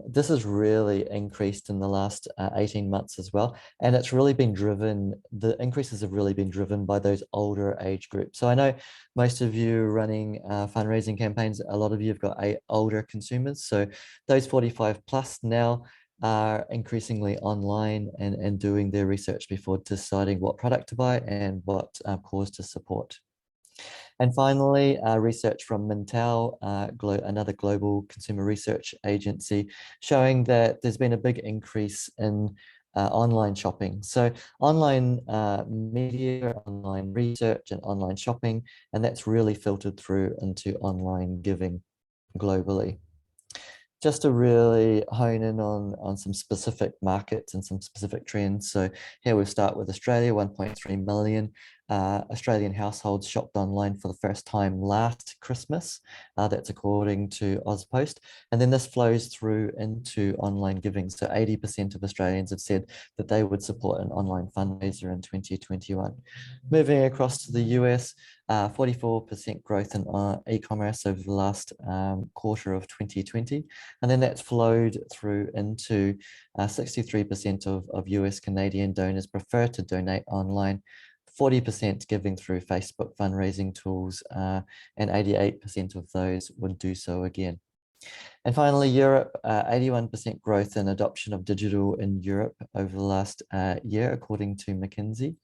This has really increased in the last 18 months as well. And it's really been driven, the increases have really been driven by those older age groups. So I know most of you running fundraising campaigns, a lot of you have got older consumers. So those 45 plus now are increasingly online and doing their research before deciding what product to buy and what cause to support. And finally, research from Mintel, another global consumer research agency, showing that there's been a big increase in online shopping. So online media, online research, and online shopping, and that's really filtered through into online giving globally. Just to really hone in on some specific markets and some specific trends. So here we start with Australia, 1.3 million Australian households shopped online for the first time last Christmas. That's according to AusPost. And then this flows through into online giving. So 80% of Australians have said that they would support an online fundraiser in 2021. Moving across to the US, 44% growth in e-commerce over the last quarter of 2020. And then that's flowed through into 63% of US Canadian donors prefer to donate online, 40% giving through Facebook fundraising tools, and 88% of those would do so again. And finally, Europe, 81% growth in adoption of digital in Europe over the last year, according to McKinsey.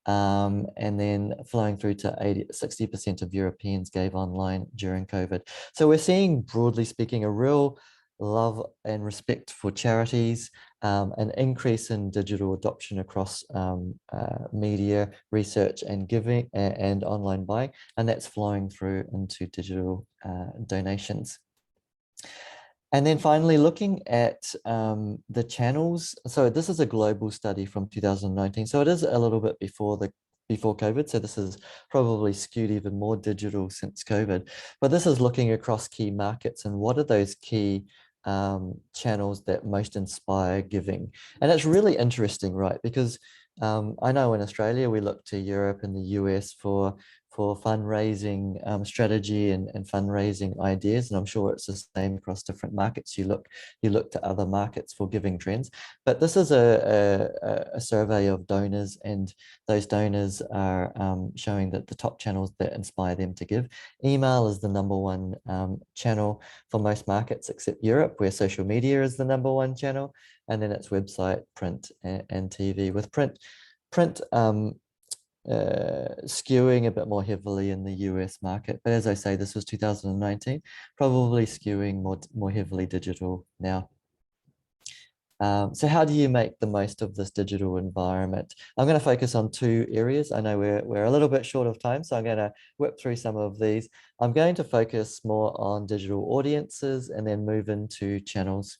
And then flowing through to 60% of Europeans gave online during COVID. So we're seeing, broadly speaking, a real love and respect for charities, an increase in digital adoption across media, research and giving and online buying, and that's flowing through into digital donations. And then finally, looking at the channels. So this is a global study from 2019. So it is a little bit before COVID. So this is probably skewed even more digital since COVID. But this is looking across key markets and what are those key channels that most inspire giving. And it's really interesting, right? Because I know in Australia, we look to Europe and the US for fundraising strategy and fundraising ideas, and I'm sure it's the same across different markets. You look to other markets for giving trends, but this is a survey of donors, and those donors are showing that the top channels that inspire them to give. Email is the #1 channel for most markets except Europe, where social media is the #1 channel, and then it's website, print, and TV. With print skewing a bit more heavily in the US market. But as I say, this was 2019, probably skewing more heavily digital now. So how do you make the most of this digital environment? I'm going to focus on 2 areas. I know we're a little bit short of time, so I'm going to whip through some of these. I'm going to focus more on digital audiences and then move into channels.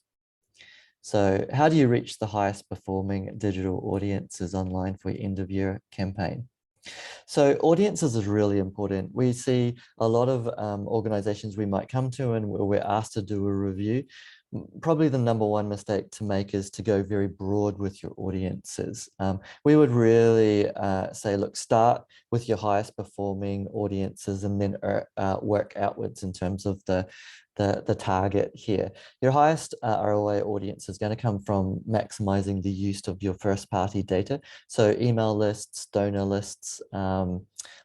So how do you reach the highest performing digital audiences online for your end of year campaign? So audiences is really important. We see a lot of organizations we might come to and we're asked to do a review. Probably the number one mistake to make is to go very broad with your audiences. We would really say, look, start with your highest performing audiences and then work outwards in terms of the target here. Your highest ROI audience is going to come from maximizing the use of your first party data. So email lists, donor lists,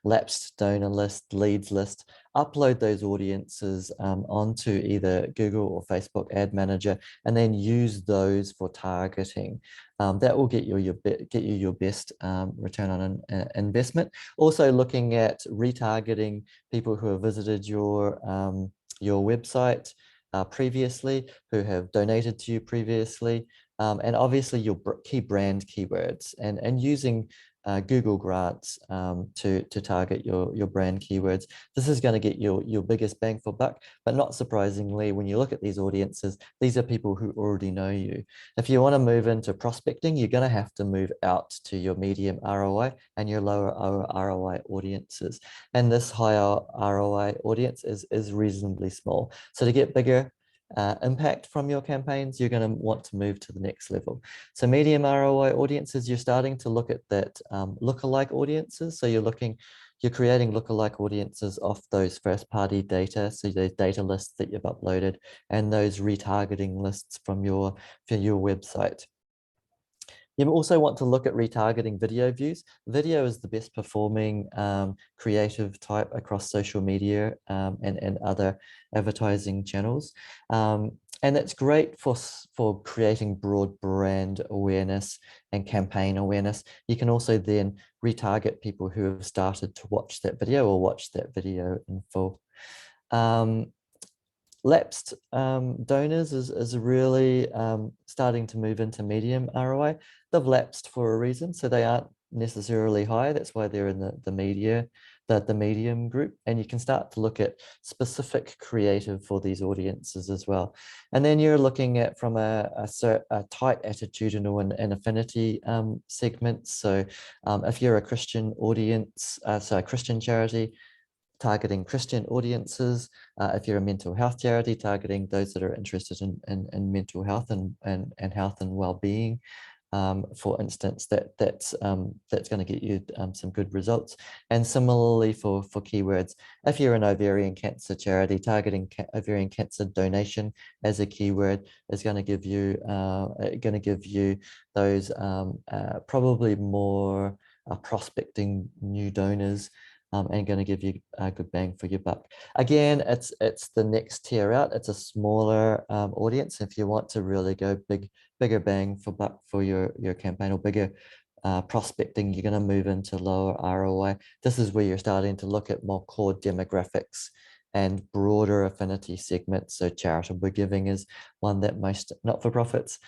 lapsed donor list, leads list, upload those audiences onto either Google or Facebook Ad Manager, and then use those for targeting. That will get you your best return on investment. Also looking at retargeting people who have visited your website previously, who have donated to you previously, and obviously your key brand keywords, and using Google grants to target your brand keywords. This is going to get your biggest bang for buck, but not surprisingly, when you look at these audiences, these are people who already know you. If you want to move into prospecting, you're going to have to move out to your medium ROI and your lower ROI audiences. And this higher ROI audience is reasonably small. So to get bigger impact from your campaigns, you're going to want to move to the next level. So medium ROI audiences, you're starting to look at that lookalike audiences. So you're creating lookalike audiences off those first party data. So those data lists that you've uploaded and those retargeting lists from your website. You also want to look at retargeting video views. Video is the best performing creative type across social media and other advertising channels. And it's great for creating broad brand awareness and campaign awareness. You can also then retarget people who have started to watch that video or watch that video in full. Lapsed donors is really starting to move into medium ROI. They've lapsed for a reason, so they aren't necessarily high. That's why they're in the medium group. And you can start to look at specific creative for these audiences as well. And then you're looking at from a tight attitudinal and affinity segments. So if you're a Christian audience, so a Christian charity, targeting Christian audiences. If you're a mental health charity, targeting those that are interested in mental health and health and well-being. For instance, that's going to get you some good results. And similarly for keywords, if you're an ovarian cancer charity, targeting ovarian cancer donation as a keyword is going to give you those probably more prospecting new donors. And going to give you a good bang for your buck. Again, it's the next tier out. It's a smaller audience. If you want to really go bigger bang for buck for your campaign or bigger prospecting, you're going to move into lower ROI. This is where you're starting to look at more core demographics and broader affinity segments. So charitable giving is one that most not-for-profits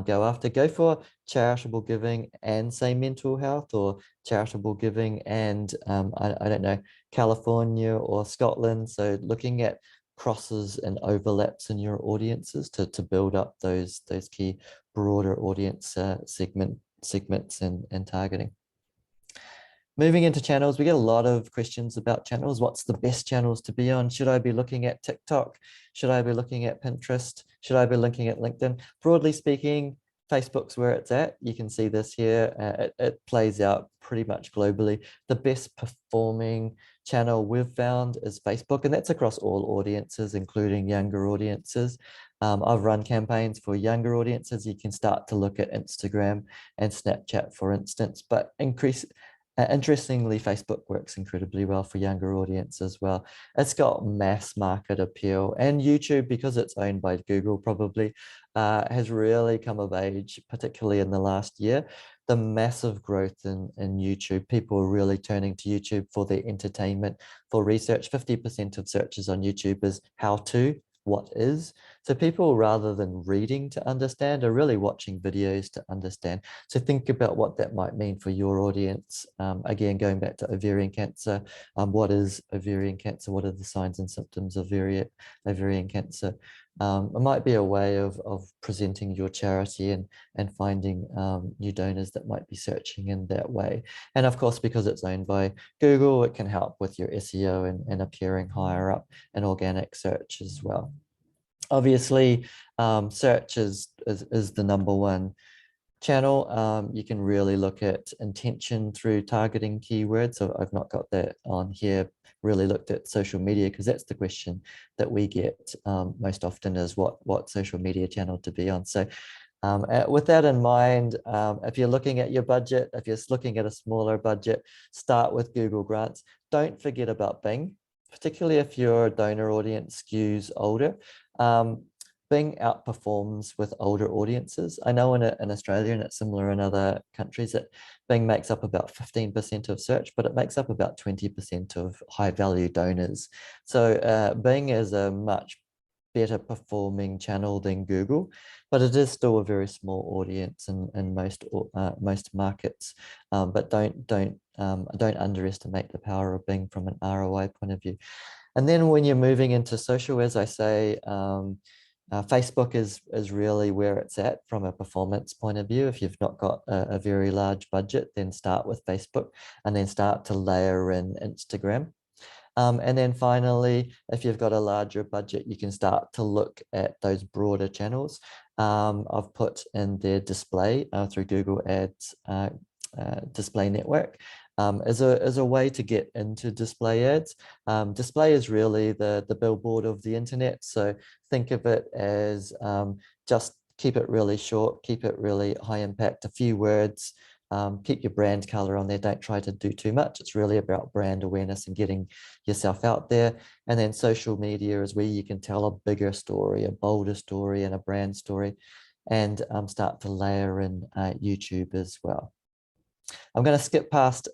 go after. Go for charitable giving and say mental health, or charitable giving and I don't know, California or Scotland. So looking at crosses and overlaps in your audiences to build up those key broader audience segments and targeting. Moving into channels, we get a lot of questions about channels. What's the best channels to be on? Should I be looking at TikTok? Should I be looking at Pinterest? Should I be looking at LinkedIn? Broadly speaking, Facebook's where it's at. You can see this here. It plays out pretty much globally. The best performing channel we've found is Facebook, and that's across all audiences, including younger audiences. I've run campaigns for younger audiences. You can start to look at Instagram and Snapchat, for instance, but interestingly, Facebook works incredibly well for younger audience as well. It's got mass market appeal, and YouTube, because it's owned by Google, probably has really come of age, particularly in the last year. The massive growth in YouTube, people are really turning to YouTube for their entertainment, for research. 50% of searches on YouTube is how to, what is. So people, rather than reading to understand, are really watching videos to understand. So think about what that might mean for your audience. Again, going back to ovarian cancer, what is ovarian cancer? What are the signs and symptoms of ovarian cancer? It might be a way of presenting your charity and finding new donors that might be searching in that way. And of course, because it's owned by Google, it can help with your SEO and appearing higher up in organic search as well. Obviously, search is the number one channel. You can really look at intention through targeting keywords. So I've not got that on here, really looked at social media, because that's the question that we get most often, is what social media channel to be on. So with that in mind, if you're looking at your budget, if you're looking at a smaller budget, start with Google Grants. Don't forget about Bing, particularly if your donor audience skews older. Bing outperforms with older audiences. I know in Australia, and it's similar in other countries, that Bing makes up about 15% of search, but it makes up about 20% of high value donors. So Bing is a much better performing channel than Google, but it is still a very small audience in most markets. But don't underestimate the power of Bing from an ROI point of view. And then when you're moving into social, as I say, Facebook is really where it's at from a performance point of view. If you've not got a very large budget, then start with Facebook and then start to layer in Instagram. And then finally, if you've got a larger budget, you can start to look at those broader channels. I've put in their display through Google Ads display network as a way to get into display ads. Display is really the billboard of the internet. So think of it as just keep it really short, keep it really high impact, a few words. Keep your brand color on there. Don't try to do too much. It's really about brand awareness and getting yourself out there. And then social media is where you can tell a bigger story, a bolder story, and a brand story, and start to layer in YouTube as well. I'm going to skip past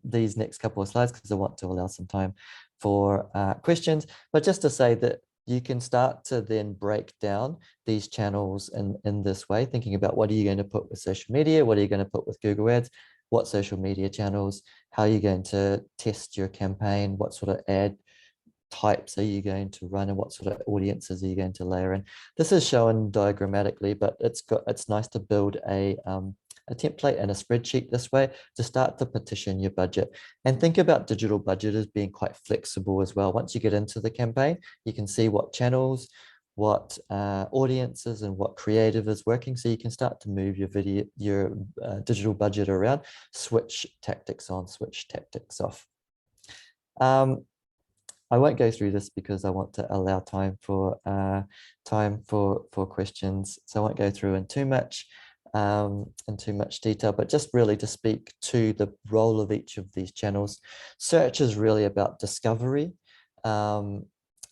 these next couple of slides because I want to allow some time for questions, but just to say that you can start to then break down these channels in this way, thinking about what are you going to put with social media, what are you going to put with Google Ads, what social media channels, how are you going to test your campaign, what sort of ad types are you going to run, and what sort of audiences are you going to layer in. This is shown diagrammatically, but it's nice to build a template and a spreadsheet this way to start to partition your budget. And think about digital budget as being quite flexible as well. Once you get into the campaign, you can see what channels, what audiences, and what creative is working. So you can start to move your digital budget around, switch tactics on, switch tactics off. I won't go through this because I want to allow time for questions. So I won't go through in too much detail, but just really to speak to the role of each of these channels. Search is really about discovery,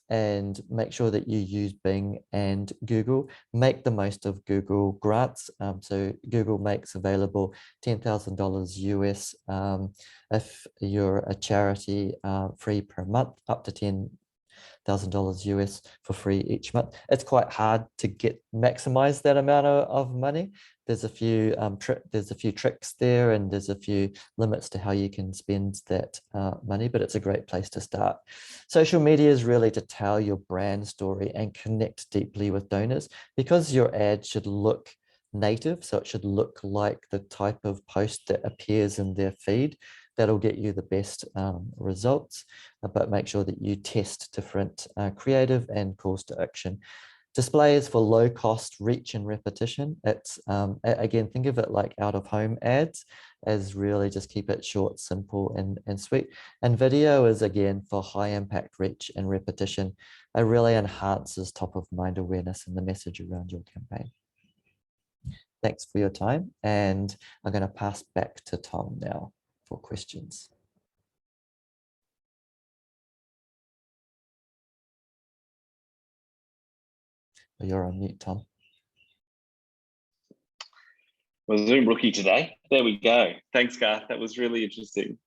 and make sure that you use Bing and Google. Make the most of Google grants. So Google makes available $10,000 US if you're a charity, free per month, up to $10,000 US for free each month. It's quite hard to maximize that amount of money. There's a few tricks there, and there's a few limits to how you can spend that money, but it's a great place to start. Social media is really to tell your brand story and connect deeply with donors, because your ad should look native. So it should look like the type of post that appears in their feed. That'll get you the best results, but make sure that you test different creative and calls to action. Display is for low cost reach and repetition. It's again, think of it like out of home ads, as really just keep it short, simple, and sweet. And video is again for high impact reach and repetition. It really enhances top of mind awareness and the message around your campaign. Thanks for your time, and I'm going to pass back to Tom now for questions. You're on mute, Tom. Well, Zoom rookie today. There we go. Thanks, Garth. That was really interesting.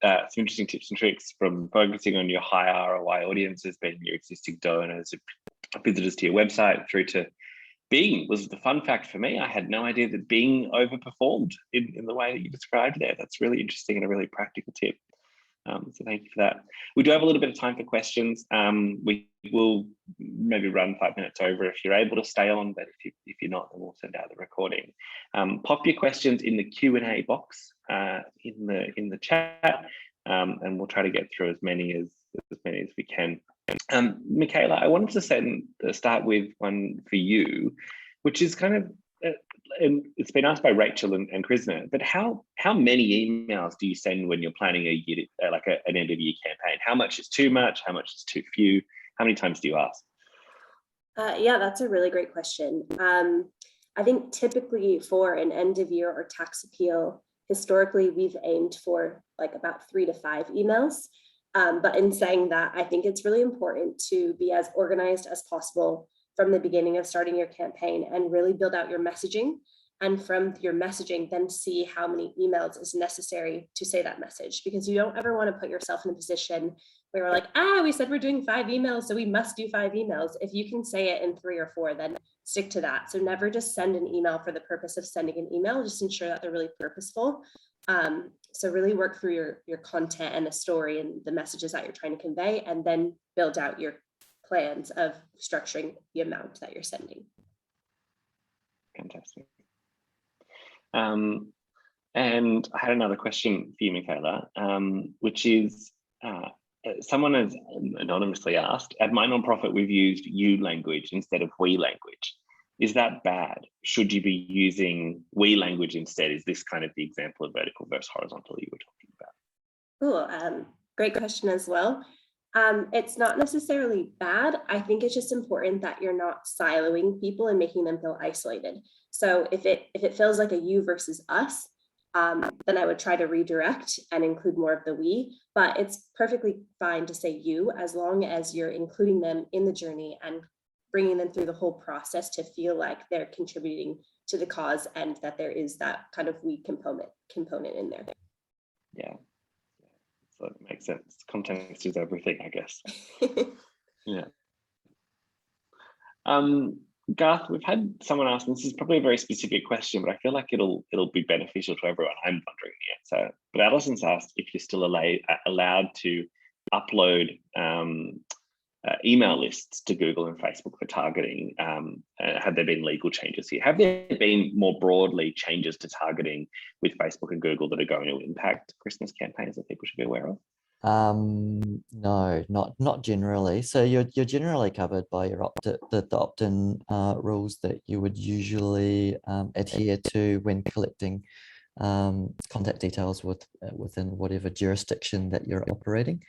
some interesting tips and tricks, from focusing on your high ROI audiences, being your existing donors, visitors to your website, through to Bing. Was the fun fact for me. I had no idea that Bing overperformed in the way that you described there. That's really interesting and a really practical tip. So thank you for that. We do have a little bit of time for questions. We will maybe run 5 minutes over if you're able to stay on, but if you're not, then we'll send out the recording. Pop your questions in the Q&A box in the chat, and we'll try to get through as many as we can. Michaela, I wanted to start with one for you, which is kind of, and it's been asked by Rachel and Krishna, but how many emails do you send when you're planning a year, like an end of year campaign? How much is too much? How much is too few? How many times do you ask? Yeah, that's a really great question. I think typically for an end of year or tax appeal, historically, we've aimed for like about 3 to 5 emails. But in saying that, I think it's really important to be as organized as possible from the beginning of starting your campaign and really build out your messaging. And from your messaging, then see how many emails is necessary to say that message, because you don't ever want to put yourself in a position where we're like, we said we're doing 5 emails, so we must do 5 emails. If you can say it in 3 or 4, then stick to that. So never just send an email for the purpose of sending an email, just ensure that they're really purposeful. So really work through your content and the story and the messages that you're trying to convey, and then build out your plans of structuring the amount that you're sending. Fantastic. And I had another question for you, Michaela, which is, someone has anonymously asked, at my nonprofit, we've used you language instead of we language. Is that bad? Should you be using we language instead? Is this kind of the example of vertical versus horizontal you were talking about? Cool. Great question as well. It's not necessarily bad. I think it's just important that you're not siloing people and making them feel isolated. So if it feels like a you versus us, then I would try to redirect and include more of the we, but it's perfectly fine to say you, as long as you're including them in the journey and bringing them through the whole process to feel like they're contributing to the cause, and that there is that kind of we component in there. Yeah, so it makes sense. Context is everything, I guess. Yeah. Garth, we've had someone ask, and this is probably a very specific question, but I feel like it'll be beneficial to everyone. I'm wondering the answer. But Allison's asked if you're still allowed to upload email lists to Google and Facebook for targeting. Have there been legal changes here? Have there been more broadly changes to targeting with Facebook and Google that are going to impact Christmas campaigns that people should be aware of? No, not generally. So you're generally covered by your the opt-in rules that you would usually adhere to when collecting contact details within whatever jurisdiction that you're operating.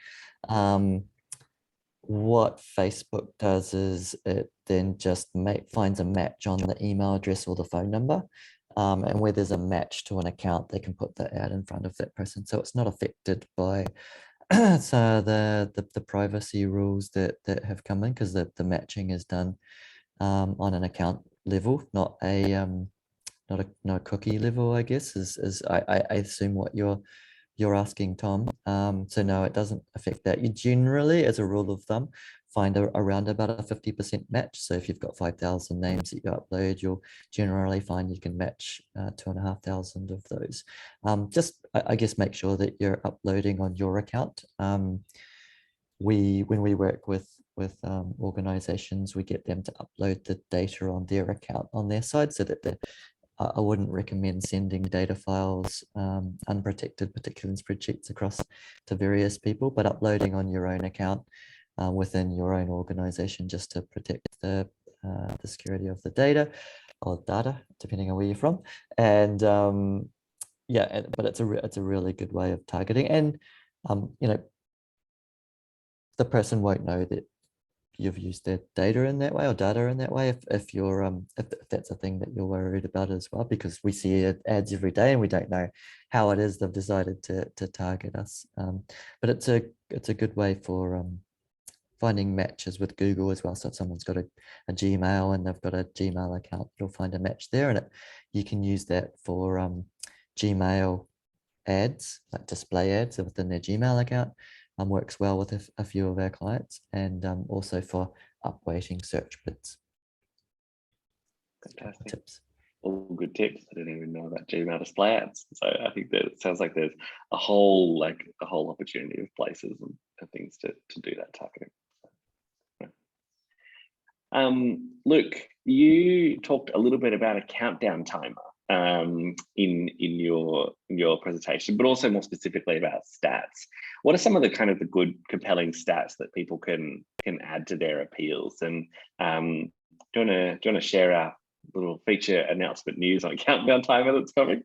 What Facebook does is it then just finds a match on the email address or the phone number. And where there's a match to an account, they can put that ad in front of that person. So it's not affected by so the privacy rules that have come in, because the matching is done on an account level, not a cookie level, I guess, is I assume what you're asking, Tom. So no, it doesn't affect that. You generally, as a rule of thumb, find around about a 50% match. So if you've got 5,000 names that you upload, you'll generally find you can match 2,500 of those. Just, I guess, make sure that you're uploading on your account. When we work with organizations, we get them to upload the data on their account on their side, so that I wouldn't recommend sending data files unprotected, particularly in spreadsheets, across to various people, but uploading on your own account within your own organization, just to protect the security of the data, or data, depending on where you're from. And yeah, but it's a really good way of targeting. And you know, the person won't know that you've used their data in that way, or data in that way, if you're if that's a thing that you're worried about as well, because we see ads every day and we don't know how it is they've decided to target us. But it's a good way for finding matches with Google as well. So if someone's got a Gmail and they've got a Gmail account, you'll find a match there, and you can use that for Gmail ads, like display ads within their Gmail account, works well with a few of our clients, and also for upweighting search bids. Fantastic. Tips. All good tips. I didn't even know about Gmail display ads. So I think that it sounds like there's a whole opportunity of places and things to do that targeting. Luke, you talked a little bit about a countdown timer in your presentation, but also more specifically about stats. What are some of the kind of the good, compelling stats that people can add to their appeals? And do you want to share our little feature announcement news on a countdown timer that's coming?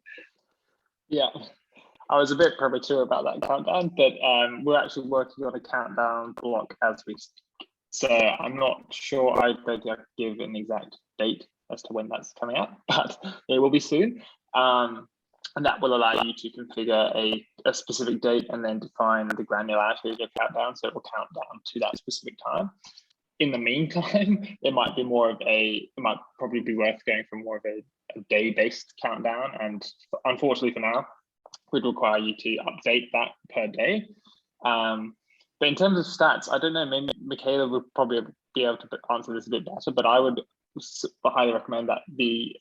Yeah, I was a bit premature about that countdown, but we're actually working on a countdown block as we speak. So I'm not sure I don't give an exact date as to when that's coming out, but it will be soon. And that will allow you to configure a specific date and then define the granularity of your countdown. So it will count down to that specific time. In the meantime, it might probably be worth going for more of a day-based countdown. And unfortunately for now, we'd require you to update that per day. But in terms of stats, I don't know, maybe Michaela would probably be able to answer this a bit better, but I would highly recommend that the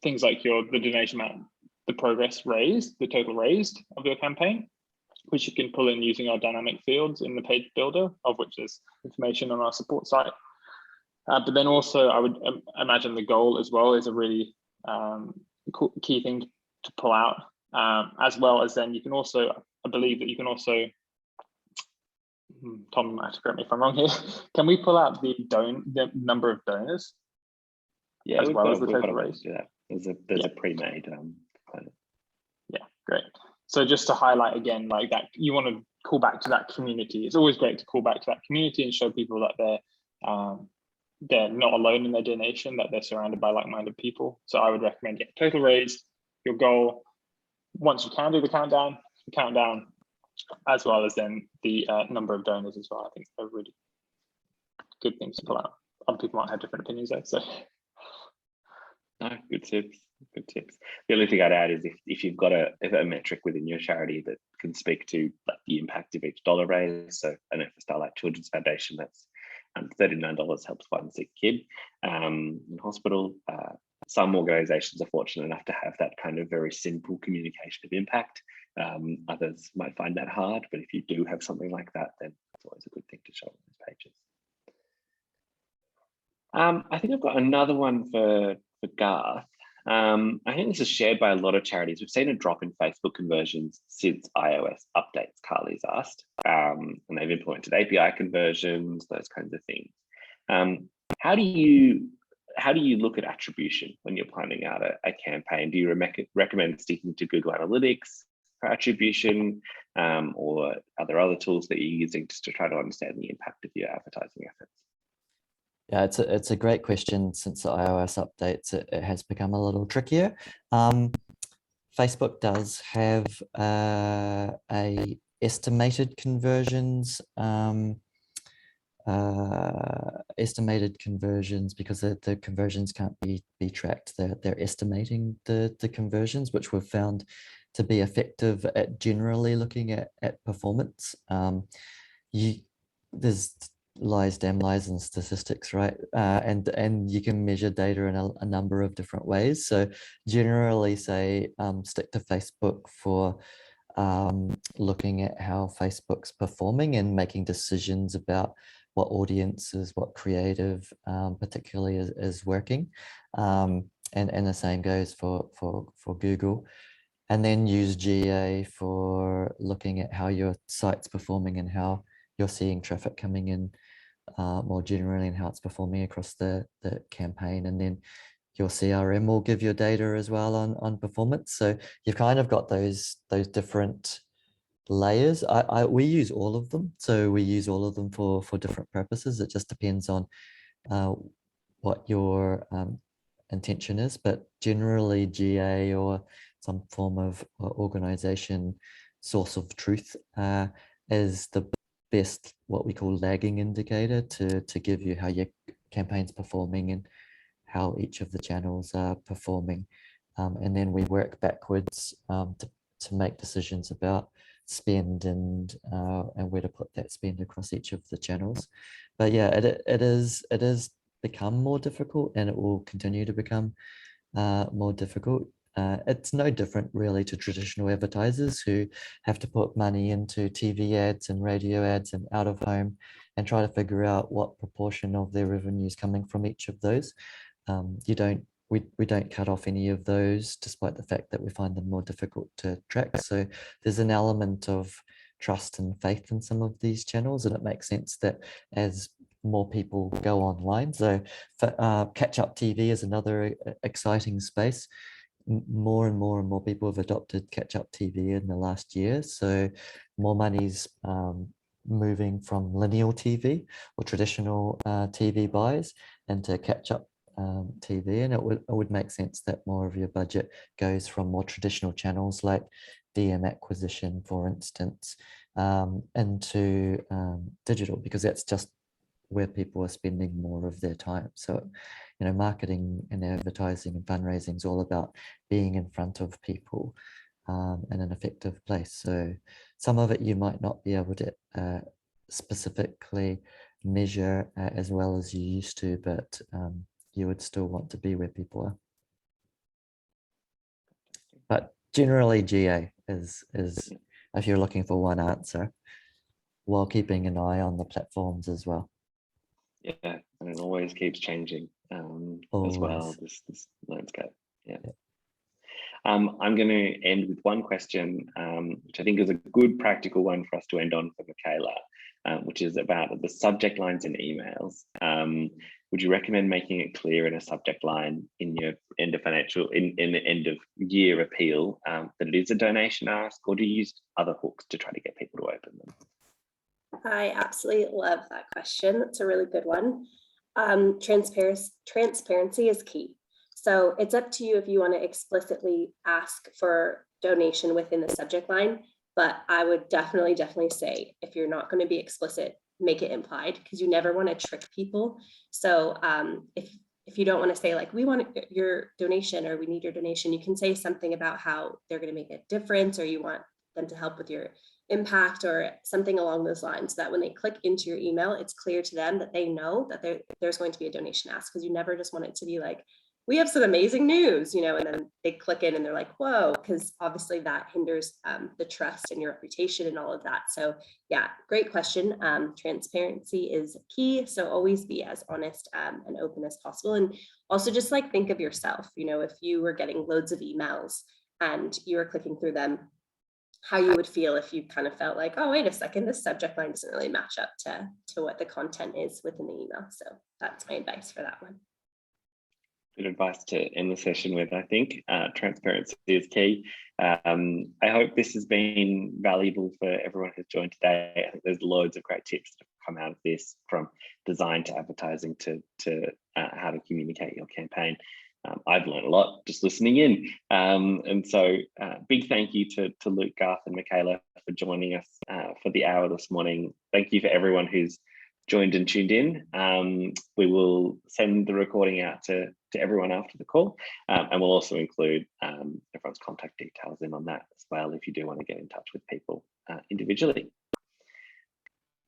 things like the donation amount, the progress raised, the total raised of your campaign, which you can pull in using our dynamic fields in the page builder, of which there's information on our support site. But then also I would imagine the goal as well is a really key thing to pull out, as well as then you can also, I believe that you can also, Tom might have to correct me if I'm wrong here. Can we pull out the number of donors? Yeah, as well as the total raise? Do that. There's a pre-made component. Yeah, great. So just to highlight again, like that, you want to call back to that community. It's always great to call back to that community and show people that they're not alone in their donation, that they're surrounded by like-minded people. So I would recommend total raise, your goal. Once you can do the countdown, as well as then the number of donors as well. I think they're really good things to pull out. Other people might have different opinions though. So no, good tips. Good tips. The only thing I'd add is if you've got a metric within your charity that can speak to like the impact of each dollar raised. So I know for Starlight Children's Foundation, that's $39 helps find a sick kid in hospital. Some organizations are fortunate enough to have that kind of very simple communication of impact. Others might find that hard, but if you do have something like that, then it's always a good thing to show on those pages. I think I've got another one for Garth. I think this is shared by a lot of charities. We've seen a drop in Facebook conversions since iOS updates, Carly's asked, and they've implemented API conversions, those kinds of things. How do you look at attribution when you're planning out a campaign? Do you recommend sticking to Google Analytics for attribution, or are there other tools that you're using just to try to understand the impact of your advertising efforts? Yeah, it's a great question. Since the iOS updates, it has become a little trickier. Facebook does have a estimated conversions because the conversions can't be tracked. They're estimating the conversions, which we've found to be effective at generally looking at performance. There's lies, damn lies, and statistics, right? And you can measure data in a number of different ways. So generally say stick to Facebook for looking at how Facebook's performing and making decisions about what audiences, what creative particularly is working. And the same goes for Google. And then use GA for looking at how your site's performing and how you're seeing traffic coming in more generally and how it's performing across the campaign. And then your CRM will give your data as well on performance. So you've kind of got those different layers. We use all of them. So we use all of them for different purposes. It just depends on what your intention is, but generally GA or some form of organization source of truth is the best, what we call lagging indicator to give you how your campaign's performing and how each of the channels are performing. And then we work backwards to make decisions about spend and where to put that spend across each of the channels. But yeah, it is become more difficult, and it will continue to become more difficult. It's no different really to traditional advertisers who have to put money into TV ads and radio ads and out of home and try to figure out what proportion of their revenue is coming from each of those. We don't cut off any of those, despite the fact that we find them more difficult to track. So there's an element of trust and faith in some of these channels, and it makes sense that as more people go online, so catch-up TV is another exciting space. More and more people have adopted catch-up TV in the last year, so more money's moving from linear TV or traditional TV buys into catch-up TV, and it would make sense that more of your budget goes from more traditional channels like DM acquisition, for instance, into digital, because that's just where people are spending more of their time. So, marketing and advertising and fundraising is all about being in front of people in an effective place. So some of it you might not be able to specifically measure as well as you used to, but you would still want to be where people are. But generally GA is if you're looking for one answer, while keeping an eye on the platforms as well. Yeah, and it always keeps changing as well, this landscape. Yeah. I'm going to end with one question, which I think is a good practical one for us to end on for Michaela, which is about the subject lines in emails. Would you recommend making it clear in a subject line in your end of in the end of year appeal that it is a donation ask, or do you use other hooks to try to get people to open them? I absolutely love that question. It's a really good one. Transparency is key. So it's up to you if you want to explicitly ask for donation within the subject line, but I would definitely say, if you're not going to be explicit, make it implied, because you never want to trick people. So if you don't want to say like, we want your donation or we need your donation, you can say something about how they're going to make a difference, or you want them to help with your impact or something along those lines, so that when they click into your email, it's clear to them that they know that there's going to be a donation ask, because you never just want it to be like, we have some amazing news, and then they click in and they're like, whoa, because obviously that hinders the trust and your reputation and all of that. So yeah, great question. Transparency is key. So always be as honest and open as possible. And also just like think of yourself, if you were getting loads of emails and you were clicking through them, how you would feel if you kind of felt like, oh, wait a second, this subject line doesn't really match up to what the content is within the email. So that's my advice for that one. Good advice to end the session with, I think. Transparency is key. I hope this has been valuable for everyone who's joined today. I think there's loads of great tips that have come out of this, from design to advertising to how to communicate your campaign. I've learned a lot just listening in. And so big thank you to Luke, Garth and Michaela for joining us for the hour this morning. Thank you for everyone who's joined and tuned in. We will send the recording out to everyone after the call, and we'll also include everyone's contact details in on that as well, if you do want to get in touch with people individually.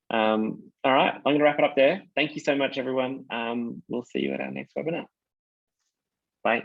All right, I'm going to wrap it up there. Thank you so much, everyone. We'll see you at our next webinar. Bye.